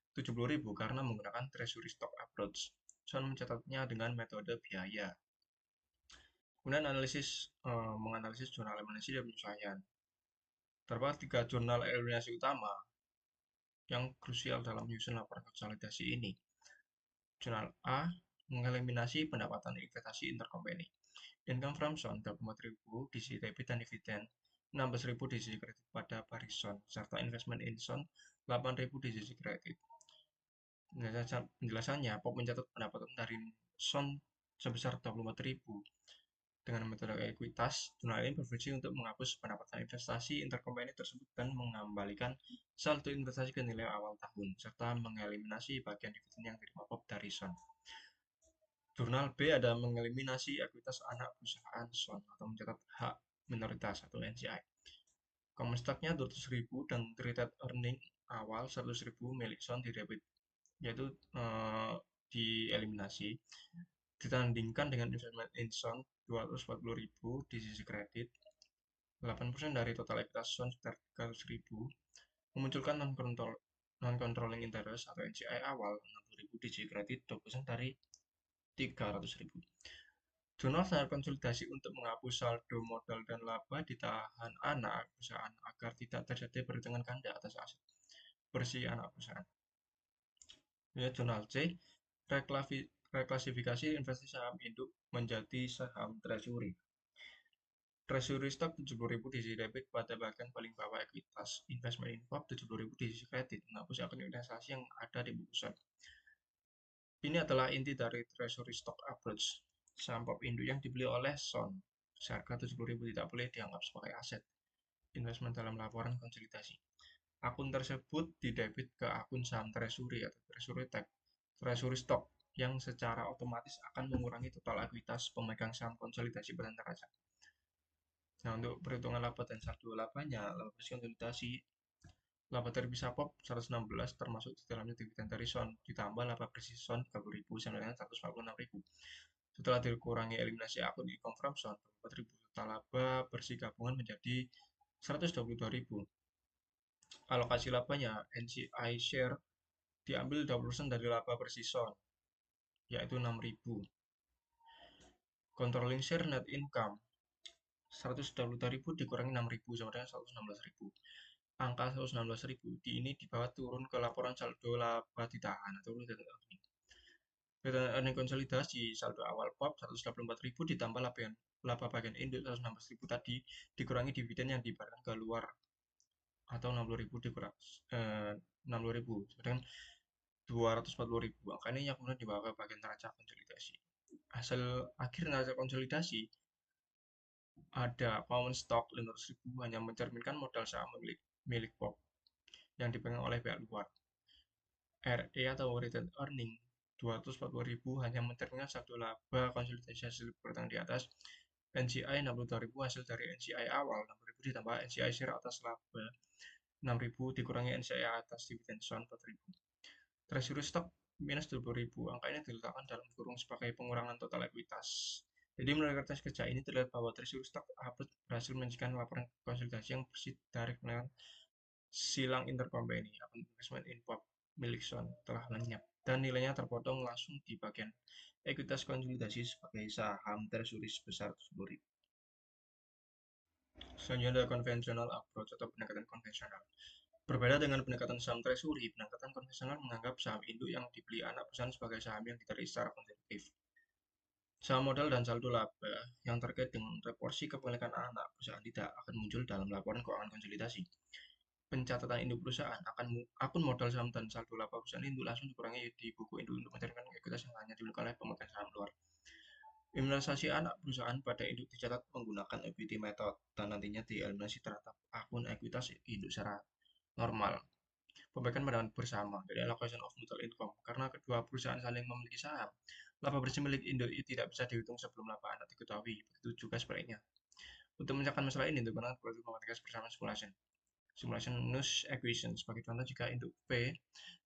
70.000 karena menggunakan treasury stock approach. SON mencatatnya dengan metode biaya. Kemudian menganalisis jurnal eliminasi dan penyesuaian. Terdapat 3 jurnal eliminasi utama yang krusial dalam menyusun laporan konsolidasi ini. Jurnal A mengeliminasi pendapatan investasi intercompany. Income from SON 24.000 di sisi debit dan dividen, 16.000 di sisi kredit pada Barison, serta investment in SON 8.000 di sisi kredit. Penjelasannya, POP mencatat pendapatan dari SON sebesar 24.000 dengan metode ekuitas. Jurnal ini berfungsi untuk menghapus pendapatan investasi intercompany tersebut dan mengembalikan saldo investasi ke nilai awal tahun, serta mengeliminasi bagian dividen yang diterima POP dari SON. Jurnal B ada mengeliminasi ekuitas anak perusahaan SON atau mencatat hak minoritas atau NCI. Common stock-nya 200.000 dan retained earning awal 100.000 milik SON di debit, yaitu dieliminasi, ditandingkan dengan investment in SON 240.000 di sisi kredit, 8% dari total ekuitas SON sekitar 300.000, memunculkan non-controlling interest atau NCI awal 60.000 di sisi kredit, 20% dari 300.000. Jurnal standar konsolidasi untuk menghapus saldo modal dan laba ditahan anak perusahaan agar tidak terjadi perhitungan ganda atas aset bersih anak perusahaan. Ya, jurnal C, reklasifikasi investasi saham induk menjadi saham treasury. Treasury stock 70.000 di sisi debit pada bagian paling bawah ekuitas. Investment in POP 70.000 di sisi kredit, menghapus akun investasi yang ada di buku SON. Ini adalah inti dari treasury stock approach. Saham POP induk yang dibeli oleh SON seharga 70.000 tidak boleh dianggap sebagai aset. investment dalam laporan konsolidasi. Akun tersebut didebit ke akun saham treasury atau treasury tag, treasury stock yang secara otomatis akan mengurangi total ekuitas pemegang saham konsolidasi pada neraca. Nah, untuk perhitungan laba dan saldo labanya, laba bersih konsolidasi, laba terpisah POP 116 termasuk di dalamnya dividen dari SON, ditambah laba bersih SON 30.000 sama dengan 146.000. Setelah dikurangi eliminasi akun income from SON, 4.000 total laba bersih gabungan menjadi 122.000. Alokasi labanya, NCI share diambil 20% dari laba bersih SON, yaitu 6.000. Controlling share net income 122.000 dikurangi 6.000 sama dengan 116.000. Angka 116.000 ini dibawa turun ke laporan saldo laba ditahan atau retained earning. Retained earning konsolidasi saldo awal POP 184.000 ditambah laba bagian induk 116.000 tadi dikurangi dividen yang dibayarkan ke luar atau 60.000 dikurang 60.000 sedangkan 240.000. Angka ini yang kemudian dibawa ke bagian neraca konsolidasi. Hasil akhir neraca konsolidasi ada common stock 500.000 hanya mencerminkan modal saham milik POP yang dipegang oleh pihak luar. RE atau retained earning 240.000 hanya mencerminkan saldo laba konsolidasi hasil bertanggung di atas. NCI 62.000 hasil dari NCI awal 6.000 ditambah NCI share atas laba 6.000 dikurangi NCI atas dividen SON 4.000. Treasury stock minus 20.000. Angka ini diletakkan dalam kurung sebagai pengurangan total ekuitas. Jadi melalui kertas kerja ini terlihat bahwa treasury stock upload berhasil menyajikan laporan konsolidasi yang bersih dari menggunakan silang intercompany akun investment in POP milik SON telah lenyap dan nilainya terpotong langsung di bagian ekuitas konsolidasi sebagai saham treasury sebesar 10.000. Selanjutnya ada conventional approach atau pendekatan konvensional. Berbeda dengan pendekatan saham treasury, pendekatan konvensional menganggap saham induk yang dibeli anak perusahaan sebagai saham yang ditarik secara konservatif. Saham modal dan saldo laba yang terkait dengan proporsi kepemilikan anak perusahaan tidak akan muncul dalam laporan keuangan konsolidasi. Pencatatan induk perusahaan akun modal saham dan saldo laba perusahaan induk langsung dikurangi di buku induk untuk mencerminkan ekuitas yang hanya dimiliki oleh pemegang saham luar. Eliminasi anak perusahaan pada induk dicatat menggunakan equity method dan nantinya dieliminasi terhadap akun ekuitas induk secara normal. Pembagian pendapat bersama dari allocation of mutual income karena kedua perusahaan saling memiliki saham. Laba bersih milik induk tidak bisa dihitung sebelum laba anak diketahui. Begitu juga sebaliknya. Untuk memecahkan masalah ini, induk anak perlu mematikan bersama simulation news equation. Sebagai contoh, jika induk P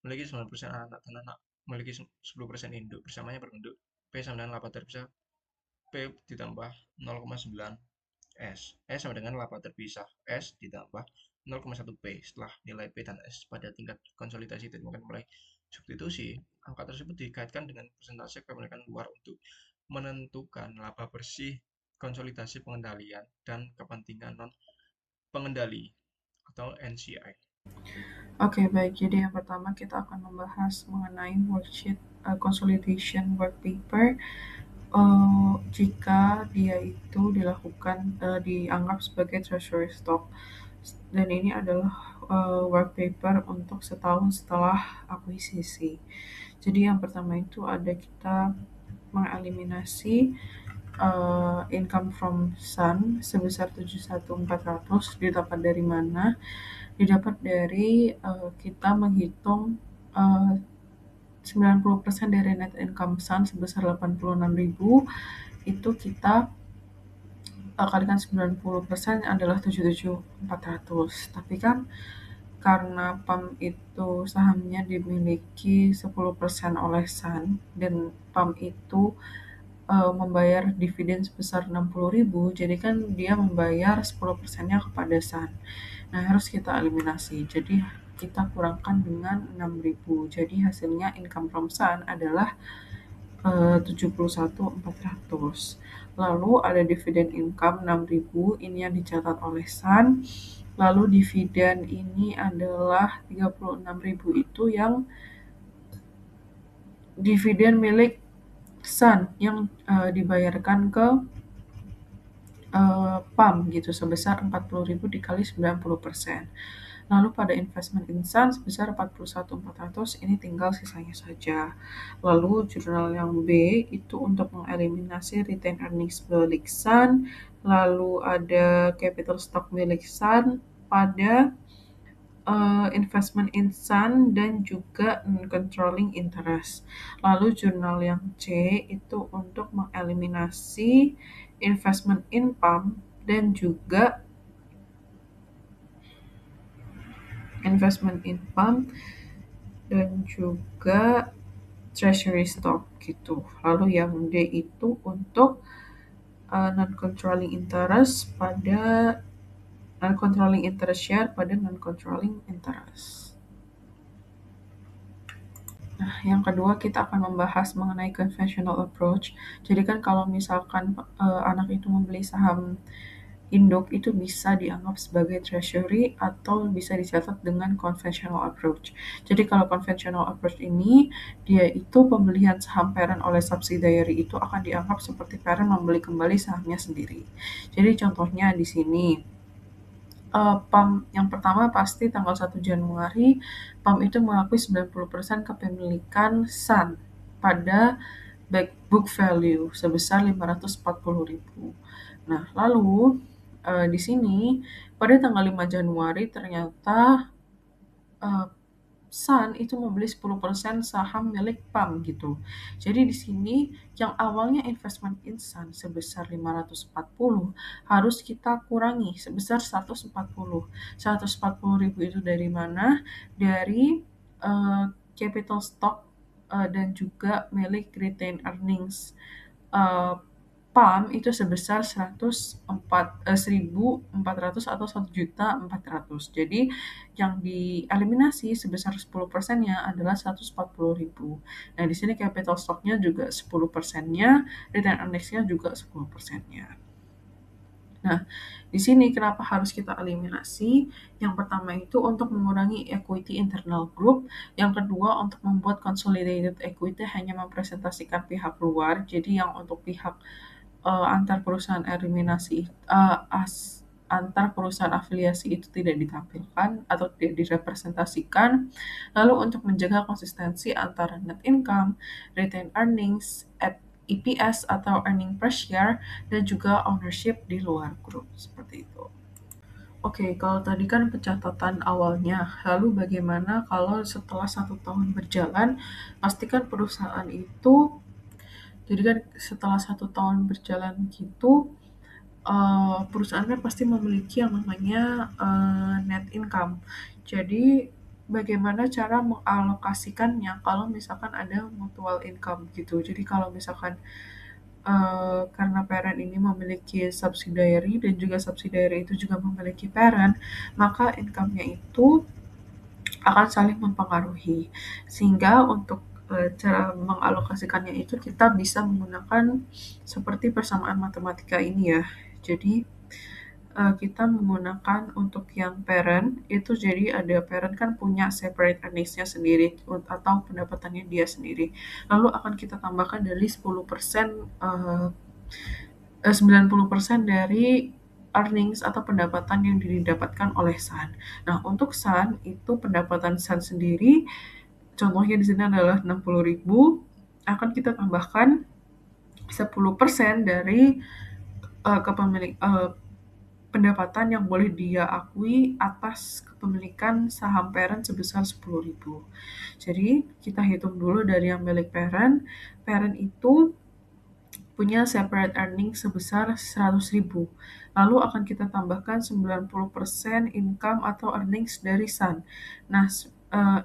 memiliki 9% anak dan anak memiliki 10% induk, bersamanya berbentuk P sama dengan laba terpisah P ditambah 0,9 S. S sama dengan laba terpisah S ditambah 0,1 P. Setelah nilai P dan S pada tingkat konsolidasi ditemukan mulai substitusi, angka tersebut dikaitkan dengan persentase kepemilikan luar untuk menentukan laba bersih konsolidasi pengendalian dan kepentingan non pengendali atau NCI. Oke, baik. Jadi yang pertama kita akan membahas mengenai worksheet consolidation work paper. Jika dia itu dilakukan dianggap sebagai treasury stock, dan ini adalah work paper untuk setahun setelah akuisisi. Jadi yang pertama itu ada kita mengeliminasi income from Sun sebesar 71.400 didapat dari mana? Didapat dari kita menghitung 90% dari net income Sun sebesar 86.000 itu kita kalikan 90% adalah 77.400. Tapi kan karena PAM itu sahamnya dimiliki 10% oleh Sun dan PAM itu membayar dividen sebesar 60.000, jadi kan dia membayar 10%-nya kepada Sun. Nah, harus kita eliminasi. Jadi kita kurangkan dengan 6.000. Jadi hasilnya income from Sun adalah 71.400. Lalu ada dividen income 6.000, ini yang dicatat oleh Sun. Lalu dividen ini adalah 36.000 itu yang dividen milik Sun yang dibayarkan ke PAM gitu sebesar 40.000 dikali 90%. Lalu pada investment insan sebesar 41.400, ini tinggal sisanya saja. Lalu jurnal yang B itu untuk mengeliminasi retained earnings milik Sun, lalu ada capital stock milik Sun pada investment insan dan juga non-controlling interest. Lalu jurnal yang C itu untuk mengeliminasi investment income dan juga treasury stock gitu. Lalu yang D itu untuk non-controlling interest share pada non-controlling interest. Nah, yang kedua kita akan membahas mengenai conventional approach. Jadi kan kalau misalkan anak itu membeli saham induk itu bisa dianggap sebagai treasury atau bisa dicatat dengan conventional approach. Jadi kalau conventional approach ini, dia itu pembelian saham parent oleh subsidiary itu akan dianggap seperti parent membeli kembali sahamnya sendiri. Jadi contohnya di sini, PAM yang pertama pasti tanggal 1 Januari, PAM itu mengakui 90% kepemilikan Sun pada book value sebesar 540.000. Nah, lalu di sini pada tanggal 5 Januari ternyata Sun itu membeli 10% saham milik PAM gitu. Jadi di sini yang awalnya investment insan sebesar 540 harus kita kurangi sebesar 140. 140.000 itu dari mana? Dari capital stock dan juga milik retained earnings PAM itu sebesar 1.400 atau 1.400.000. Jadi yang dieliminasi sebesar 10%-nya adalah 140.000. Nah, di sini capital stock-nya juga 10%-nya, retained earnings-nya juga 10%-nya. Nah, di sini kenapa harus kita eliminasi? Yang pertama itu untuk mengurangi equity internal group, yang kedua untuk membuat consolidated equity hanya mempresentasikan pihak luar, jadi yang untuk pihak antar perusahaan eliminasi antar perusahaan afiliasi itu tidak ditampilkan atau tidak direpresentasikan. Lalu untuk menjaga konsistensi antara net income, retained earnings, EPS atau earning per share, dan juga ownership di luar grup, seperti itu. Oke, kalau tadi kan pencatatan awalnya, lalu bagaimana kalau setelah 1 tahun berjalan, pastikan perusahaan itu, jadi kan setelah 1 tahun berjalan gitu, perusahaan kan pasti memiliki yang namanya net income. Jadi bagaimana cara mengalokasikannya kalau misalkan ada mutual income gitu. Jadi kalau misalkan karena parent ini memiliki subsidiary dan juga subsidiary itu juga memiliki parent, maka income-nya itu akan saling mempengaruhi. Sehingga untuk cara mengalokasikannya itu kita bisa menggunakan seperti persamaan matematika ini ya. Jadi kita menggunakan untuk yang parent itu, jadi ada parent kan punya separate earnings-nya sendiri atau pendapatannya dia sendiri. Lalu akan kita tambahkan dari 90% dari earnings atau pendapatan yang didapatkan oleh Sun. Nah, untuk Sun itu pendapatan Sun sendiri, contohnya di sini adalah 60.000, akan kita tambahkan 10% dari pendapatan yang boleh dia akui atas kepemilikan saham parent sebesar 10.000. Jadi, kita hitung dulu dari yang milik parent. Parent itu punya separate earning sebesar 100.000. Lalu akan kita tambahkan 90% income atau earnings dari Sun. Nah,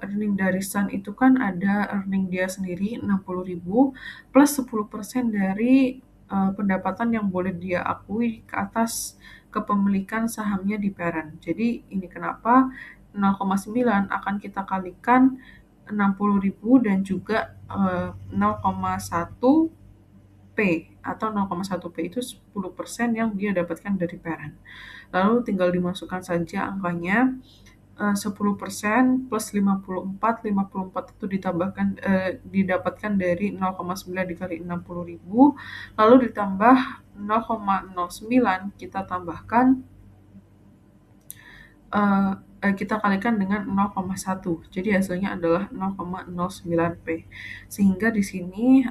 earning dari Sun itu kan ada earning dia sendiri 60.000 plus 10% dari pendapatan yang boleh dia akui ke atas kepemilikan sahamnya di parent. Jadi ini kenapa 0,9 akan kita kalikan 60.000 dan juga 0,1 P atau 0,1 P itu 10% yang dia dapatkan dari parent. Lalu tinggal dimasukkan saja angkanya 10% plus 54 itu didapatkan dari 0,9 dikali 60.000, lalu ditambah 0,09 kita tambahkan kita kalikan dengan 0,1. Jadi hasilnya adalah 0,09P. Sehingga di sini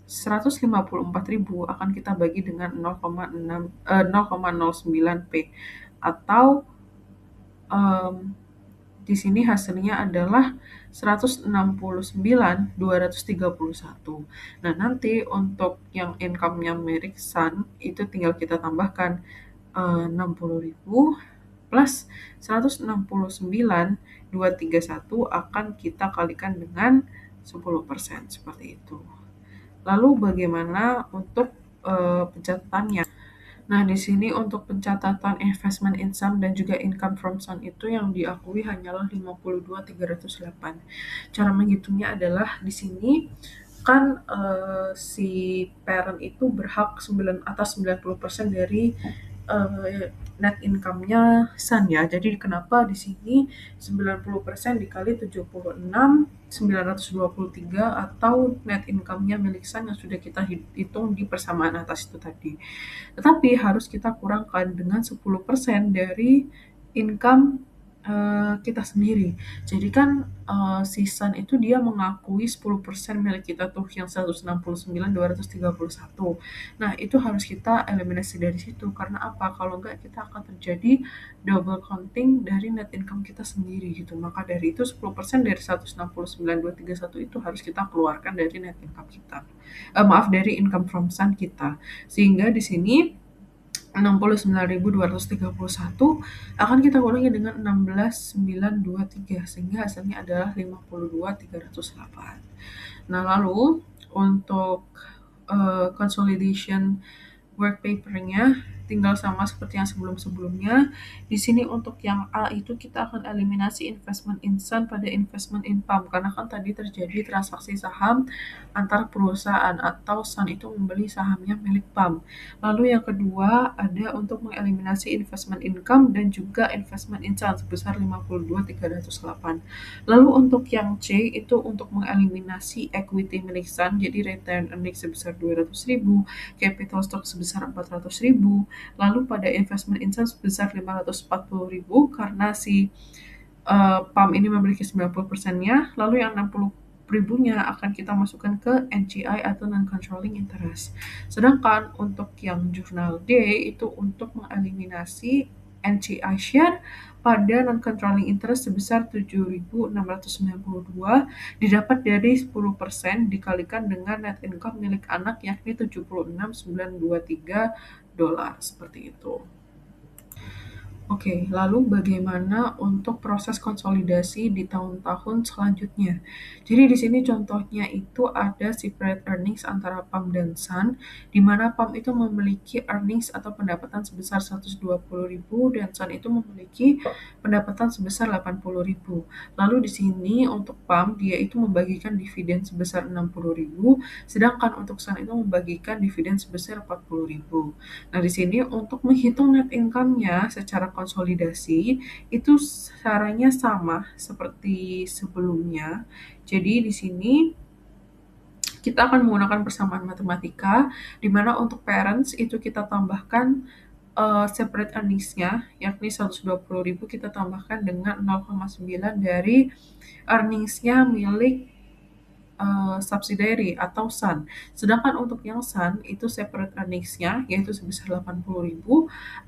154.000 akan kita bagi dengan 0,09P, atau di sini hasilnya adalah 169.231. Nah, nanti untuk yang income-nya Merrick Sun itu tinggal kita tambahkan 60.000 plus 169.231 akan kita kalikan dengan 10%, seperti itu. Lalu bagaimana untuk pencatatannya? Nah, di sini untuk pencatatan investment in sum dan juga income from sum itu yang diakui hanyalah 52.308. Cara menghitungnya adalah di sini kan si parent itu berhak atas 90% dari net income-nya Sun ya. Jadi kenapa di sini 90% dikali 76.923 atau net income-nya milik Sun yang sudah kita hitung di persamaan atas itu tadi. Tetapi harus kita kurangkan dengan 10% dari income kita sendiri. Jadi kan si Sun itu dia mengakui 10% milik kita tuh yang 169.231. Nah, itu harus kita eliminasi dari situ. Karena apa? Kalau enggak kita akan terjadi double counting dari net income kita sendiri gitu. Maka dari itu 10% dari 169.231 itu harus kita keluarkan dari net income kita. Dari income from Sun kita. Sehingga di sini 69.231 akan kita kurangi dengan 16.923 sehingga hasilnya adalah 52.308. Nah, lalu untuk consolidation work paper-nya tinggal sama seperti yang sebelum-sebelumnya. Di sini untuk yang A itu kita akan eliminasi investment in Sun pada investment in PAM karena kan tadi terjadi transaksi saham antar perusahaan atau Sun itu membeli sahamnya milik PAM. Lalu yang kedua ada untuk mengeliminasi investment income dan juga investment in Sun sebesar 52.308. Lalu untuk yang C itu untuk mengeliminasi equity milik Sun, jadi return earnings sebesar 200.000, capital stock sebesar 400.000, lalu pada investment in Sun sebesar 540.000 karena si PAM ini memiliki 90%-nya, lalu yang 60.000-nya akan kita masukkan ke NCI atau non-controlling interest. Sedangkan untuk yang jurnal D itu untuk mengeliminasi NCI share pada non-controlling interest sebesar 7.692 didapat dari 10% dikalikan dengan net income milik anak yakni 76.923 dolar, seperti itu. Oke, lalu bagaimana untuk proses konsolidasi di tahun-tahun selanjutnya? Jadi di sini contohnya itu ada separate earnings antara PAM dan Sun, di mana PAM itu memiliki earnings atau pendapatan sebesar 120.000 dan Sun itu memiliki pendapatan sebesar 80.000. Lalu di sini untuk PAM dia itu membagikan dividen sebesar 60.000, sedangkan untuk Sun itu membagikan dividen sebesar 40.000. Nah, di sini untuk menghitung net income-nya secara konsolidasi itu caranya sama seperti sebelumnya. Jadi di sini kita akan menggunakan persamaan matematika di mana untuk parents itu kita tambahkan separate earnings-nya yakni 120.000 kita tambahkan dengan 0,9 dari earnings-nya milik subsidiary atau Sun. Sedangkan untuk yang Sun itu separate earnings-nya yaitu sebesar 80.000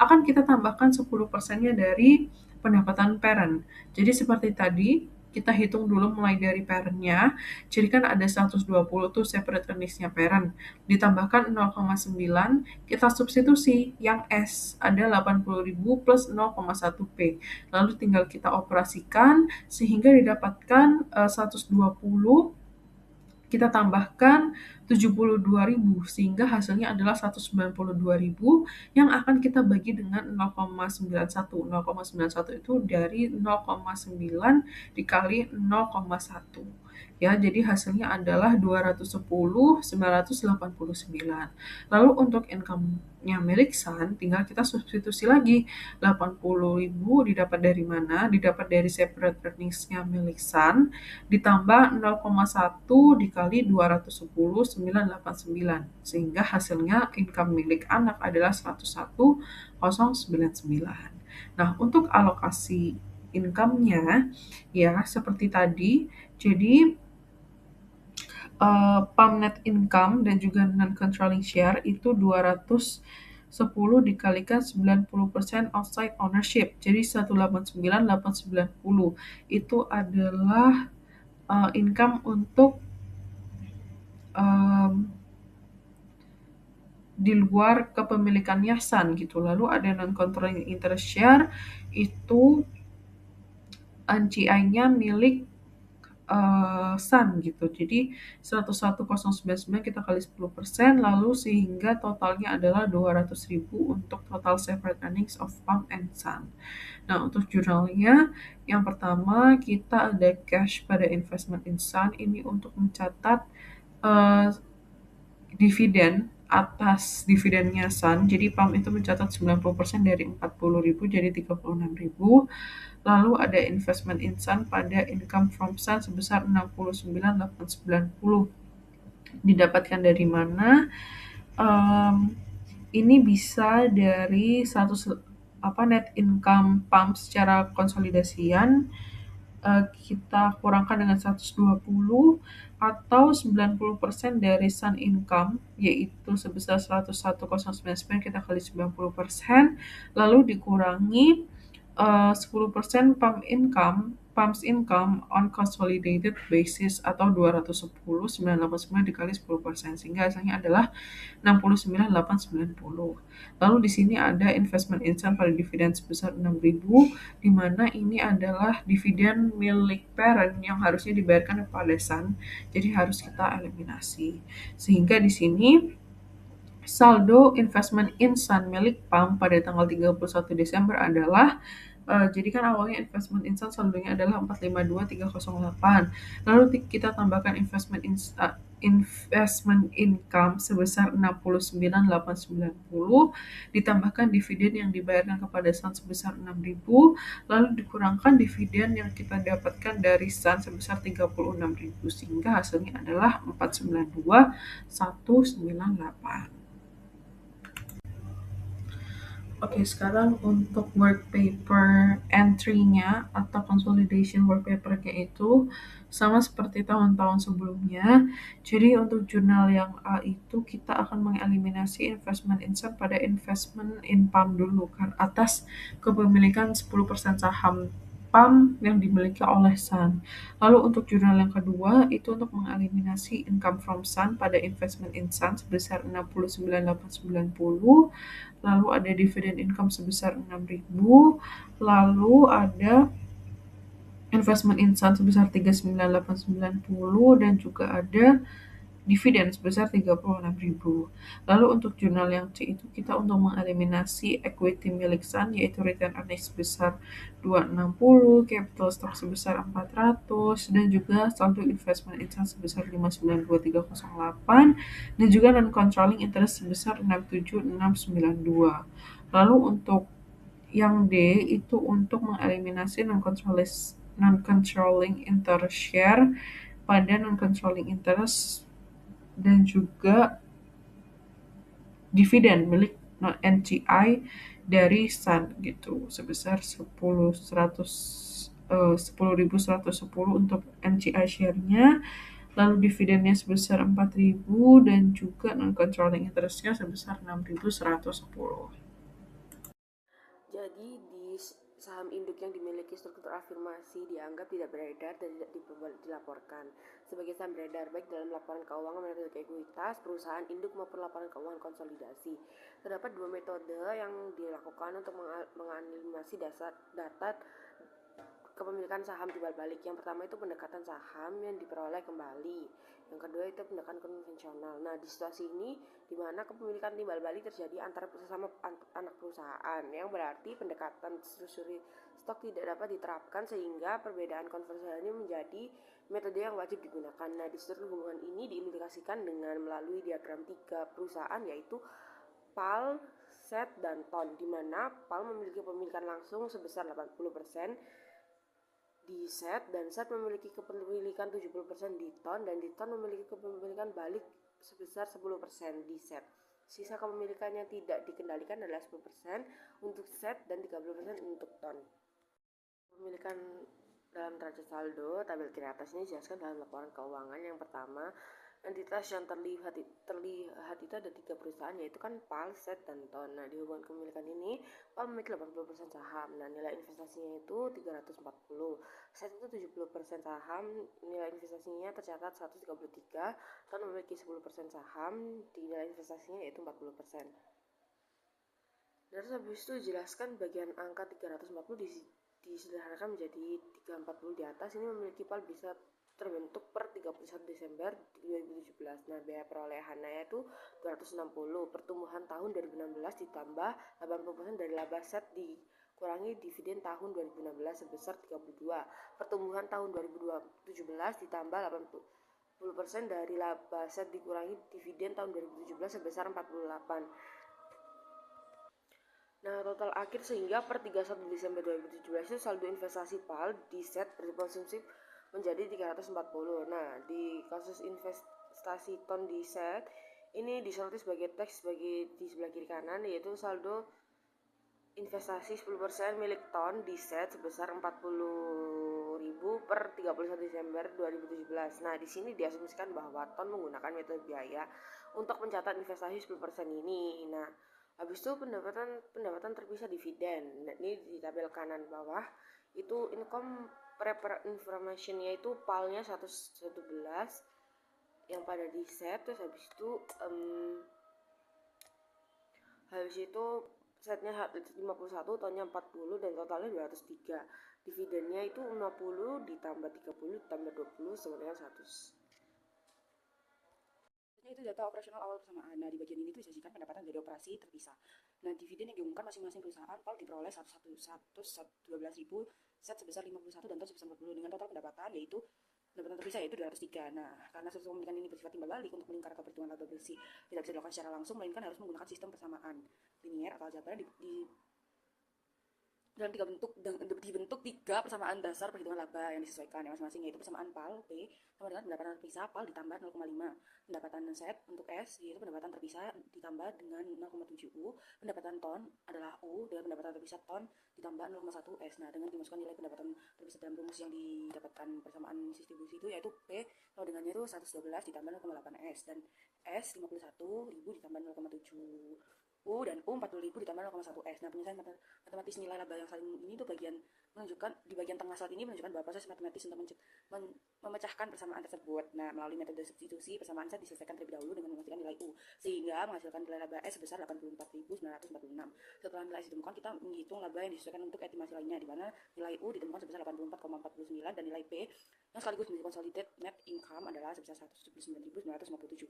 akan kita tambahkan 10%-nya dari pendapatan parent. Jadi seperti tadi kita hitung dulu mulai dari parent-nya. Jadi kan ada 120 tuh separate earnings-nya parent. Ditambahkan 0,9 kita substitusi yang S ada 80.000 plus 0,1P. Lalu tinggal kita operasikan sehingga didapatkan 120 kita tambahkan 72.000 sehingga hasilnya adalah 192.000 yang akan kita bagi dengan 0,91. 0,91 itu dari 0,9 dikali 0,1. Ya, jadi hasilnya adalah 210.989. Lalu untuk income-nya milik Sun tinggal kita substitusi lagi 80.000 didapat dari mana? Didapat dari separate earnings-nya milik Sun ditambah 0,1 dikali 210.989 sehingga hasilnya income milik anak adalah 101.099. Nah, untuk alokasi income-nya ya seperti tadi. Jadi PAM net income dan juga non-controlling share itu 210 dikalikan 90% outside ownership. Jadi 189, 890. Itu adalah income untuk di luar kepemilikannya Sun gitu. Lalu ada non-controlling interest share, itu NCI-nya milik Sun gitu. Jadi 101.099 kita kali 10%, lalu sehingga totalnya adalah 200.000 untuk total separate earnings of PAM and Sun. Nah, untuk jurnalnya, yang pertama kita ada cash pada investment in Sun, ini untuk mencatat dividen atas dividennya Sun. Jadi PAM itu mencatat 90% dari 40.000 jadi 36.000. Lalu ada investment in Sun pada income from Sun sebesar 69.890. Didapatkan dari mana? Ini bisa dari net income PAM secara konsolidasian kita kurangkan dengan 120 atau 90% dari Sun income yaitu sebesar 101.099 kita kali 90% lalu dikurangi 10% PAM's income on consolidated basis atau 210.989 dikali 10% sehingga hasilnya adalah 69.890. Lalu di sini ada investment in Sun pada dividen sebesar 6.000 di mana ini adalah dividen milik parent yang harusnya dibayarkan kepada Sun. Jadi harus kita eliminasi. Sehingga di sini saldo investment in Sun milik PAM pada tanggal 31 Desember adalah jadi kan awalnya investment in Sun saldonya adalah 452.308. Lalu kita tambahkan investment income sebesar 69.890 ditambahkan dividen yang dibayarkan kepada Sun sebesar 6.000 lalu dikurangkan dividen yang kita dapatkan dari Sun sebesar 36.000 sehingga hasilnya adalah 492.198. Oke, sekarang untuk work paper entry-nya atau consolidation work paper-nya itu sama seperti tahun-tahun sebelumnya. Jadi untuk jurnal yang A itu kita akan mengeliminasi investment in Sun pada investment in PAM dulu kan atas kepemilikan 10% saham PAM yang dimiliki oleh Sun. Lalu untuk jurnal yang kedua itu untuk mengeliminasi income from Sun pada investment in Sun sebesar 69.890. Lalu ada dividend income sebesar 6.000, lalu ada investment in Sun sebesar 39.890 dan juga ada dividen sebesar 36.000. Lalu untuk jurnal yang C itu kita untuk mengeliminasi equity milik Sun yaitu return earnings sebesar 260, capital stock sebesar 400 dan juga saldo investment in Sun sebesar 592.308 dan juga non controlling interest sebesar 67.692. Lalu untuk yang D itu untuk mengeliminasi non controlling interest share pada non controlling interest dan juga dividen milik NCI dari Sun gitu sebesar 10.110 untuk NCI share-nya, lalu dividennya sebesar 4.000 dan juga non-controlling interest-nya sebesar 6.110. Jadi di saham induk yang dimiliki struktur afirmasi dianggap tidak beredar dan tidak dilaporkan sebagai saham beredar baik dalam laporan keuangan maupun ekuitas perusahaan induk maupun laporan keuangan konsolidasi. Terdapat dua metode yang dilakukan untuk menganalisis data kepemilikan saham timbal balik. Yang pertama itu pendekatan saham yang diperoleh kembali. Yang kedua itu pendekatan konvensional. Nah, di situasi ini di mana kepemilikan timbal balik terjadi antara sesama anak perusahaan, yang berarti pendekatan struktur stok tidak dapat diterapkan sehingga perbedaan konvensional ini menjadi metode yang wajib digunakan. Nah, di struktur hubungan ini diilustrasikan dengan melalui diagram 3 perusahaan yaitu PAL, SET, dan TON, di mana PAL memiliki kepemilikan langsung sebesar 80% di SET, dan SET memiliki kepemilikan 70% di TON, dan di TON memiliki kepemilikan balik sebesar 10% di SET. Sisa kepemilikan yang tidak dikendalikan adalah 10% untuk SET dan 30% untuk TON. Pemilikan dalam neraca saldo, tabel kiri atas ini dijelaskan dalam laporan keuangan. Yang pertama, entitas yang terlihat itu ada 3 perusahaan, yaitu kan PAL, SET, dan TON. Nah, di hubungan kepemilikan ini, PAL memiliki 80% saham. Nah, nilai investasinya itu 340. SET itu 70% saham, nilai investasinya tercatat 133. TON memiliki 10% saham, nilai investasinya yaitu 40%. Dan habis itu dijelaskan bagian angka 340 disederhanakan menjadi 340 di atas. Ini memiliki PAL bisa terbentuk per 31 Desember 2017. Nah, biaya perolehannya itu 260. Pertumbuhan tahun 2016 ditambah 80% dari laba SET dikurangi dividen tahun 2016 sebesar 32. Pertumbuhan tahun 2017 ditambah 80% dari laba SET dikurangi dividen tahun 2017 sebesar 48. Nah, total akhir sehingga per 31 Desember 2017 itu saldo investasi PAL di SET berkonsumsi menjadi 340. Nah, di kasus investasi TON di SET ini disoroti sebagai teks di sebelah kiri kanan, yaitu saldo investasi 10% milik TON di SET sebesar 40.000 per 31 Desember 2017. Nah, di sini diasumsikan bahwa TON menggunakan metode biaya untuk mencatat investasi 10% ini. Nah, habis itu pendapatan terpisah dividen. Nah, ini di tabel kanan bawah itu income prepare information-nya itu PAL-nya 111 yang pada di SET. Terus habis itu setnya 51, tonnya 40, dan totalnya 203. Dividennya itu 50 ditambah 30 ditambah 20 sama dengan 100. Itu data operasional awal persamaan. Nah, di bagian ini tuh disajikan pendapatan dari operasi terpisah. Nah, dividen yang diumumkan masing-masing perusahaan PAL diperoleh 12.000, SET sebesar 51 dan TON sebesar 40 dengan total pendapatan yaitu pendapatan terpisah yaitu 203. Nah, karena sistem pemilikan ini bersifat timbal balik untuk melingkar atau perhitungan laba bersih tidak bisa dilakukan secara langsung, melainkan harus menggunakan sistem persamaan linier atau aljabar dalam dibentuk 3 persamaan dasar perhitungan laba yang disesuaikan yang masing-masing, yaitu persamaan PAL P sama dengan pendapatan terpisah PAL ditambah 0,5, pendapatan SET untuk S yaitu pendapatan terpisah ditambah dengan 0,7 U, pendapatan TON adalah U dengan pendapatan terpisah TON ditambah 0,1 S. Nah, dengan dimasukkan nilai pendapatan terpisah dalam rumus yang didapatkan persamaan distribusi itu yaitu P sama dengannya itu 112 ditambah 0,8 S, dan S 51.000 ditambah 0,7 U, dan U 40.000 ditambah 0,1 S. Nah, penyelesaian matematis nilai laba yang saling ini tuh menunjukkan di bagian tengah slide ini menunjukkan bahwa proses matematis untuk memecahkan persamaan tersebut. Nah, melalui metode substitusi, persamaan SET diselesaikan terlebih dahulu dengan memastikan nilai U sehingga menghasilkan nilai laba S sebesar 84.946. Setelah nilai S ditemukan, kita menghitung laba yang disesuaikan untuk estimasi lainnya, di mana nilai U ditemukan sebesar 84,49 dan nilai P yang sekaligus menjadi consolidated net income adalah sebesar 179.957.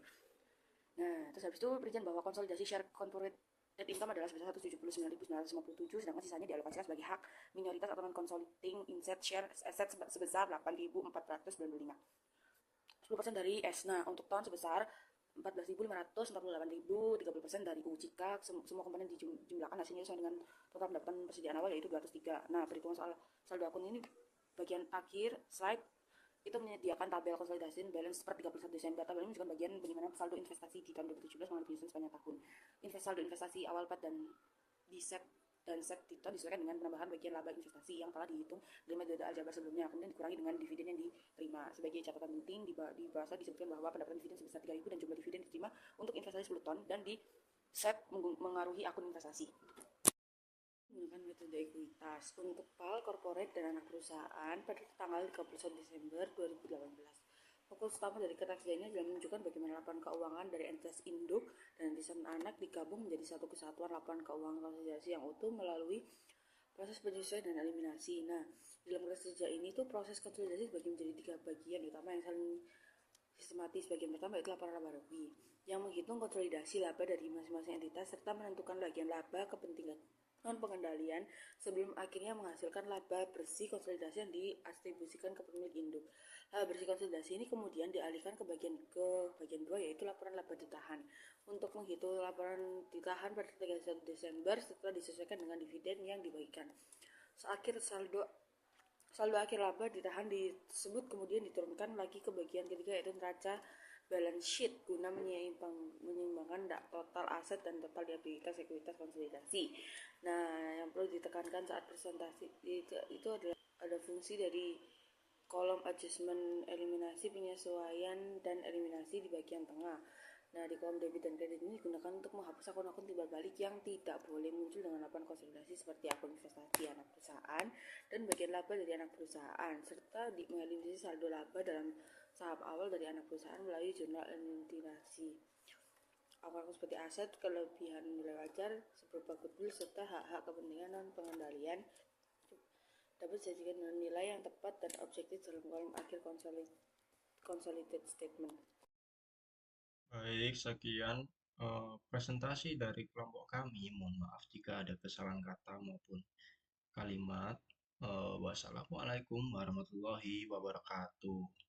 Nah, terus habis itu perincian bahwa konsolidasi share corporate net income adalah sebesar 179.957, sedangkan sisanya dialokasikan sebagai hak minoritas atau non-consolidating inset share asset sebesar 8.495. 10% dari S. Nah, untuk TON sebesar 14.548.000, 30% dari U. Jika semua komponen dijumlahkan, hasilnya sesuai dengan total pendapatan persediaan awal yaitu 203. Nah, perhitungan soal saldo akun ini bagian akhir slide itu menyediakan tabel konsolidasi balance per 31 Desember. Tabel ini menunjukkan bagian bagaimana saldo investasi di tahun 2017 mengalami penyusunan sepanjang tahun. Saldo investasi awal PAT dan di SET dan SET TON disesuaikan dengan penambahan bagian laba investasi yang telah dihitung dari metode aljabar sebelumnya, kemudian dikurangi dengan dividen yang diterima. Sebagai catatan penting, di bahasa disebutkan bahwa pendapatan dividen sebesar 3.000 dan jumlah dividen diterima untuk investasi 10 ton dan di SET mengaruhi akun investasi. Menggunakan metode ekuitas untuk PAL, corporate, dan anak perusahaan pada tanggal 31 Desember 2018. Fokus utama dari kertas ini adalah menunjukkan bagaimana laporan keuangan dari entitas induk dan entitas anak digabung menjadi satu kesatuan laporan keuangan konsolidasi yang utuh melalui proses penyesuaian dan eliminasi. Nah, dalam proses kerja ini tuh proses konsolidasi dibagi menjadi 3 bagian utama yang saling sistematis. Bagian pertama itu laporan laba rugi yang menghitung konsolidasi laba dari masing-masing entitas serta menentukan bagian laba kepentingan pengendalian sebelum akhirnya menghasilkan laba bersih konsolidasi yang diatribusikan ke pemilik induk. Laba bersih konsolidasi ini kemudian dialihkan ke bagian 2 yaitu laporan laba ditahan. Untuk menghitung laporan ditahan pada 31 Desember setelah disesuaikan dengan dividen yang dibagikan. Saldo akhir laba ditahan disebut kemudian diturunkan lagi ke bagian ketiga yaitu neraca balance sheet guna menyeimbangkan total aset dan total liabilitas ekuitas konsolidasi. Nah, yang perlu ditekankan saat presentasi itu adalah ada fungsi dari kolom adjustment eliminasi, penyesuaian, dan eliminasi di bagian tengah. Nah, di kolom debit dan kredit ini digunakan untuk menghapus akun-akun timbal balik yang tidak boleh muncul dengan laporan konsolidasi seperti akun investasi anak perusahaan dan bagian laba dari anak perusahaan, serta mengeliminasi saldo laba dalam tahap awal dari anak perusahaan melalui jurnal eliminasi. Akun seperti aset, kelebihan nilai wajar, seberapa goodwill, serta hak-hak kepentingan non pengendalian dapat disajikan dengan nilai yang tepat dan objektif dalam kolom akhir consolidated statement. Baik, sekian presentasi dari kelompok kami. Mohon maaf jika ada kesalahan kata maupun kalimat. Wassalamualaikum warahmatullahi wabarakatuh.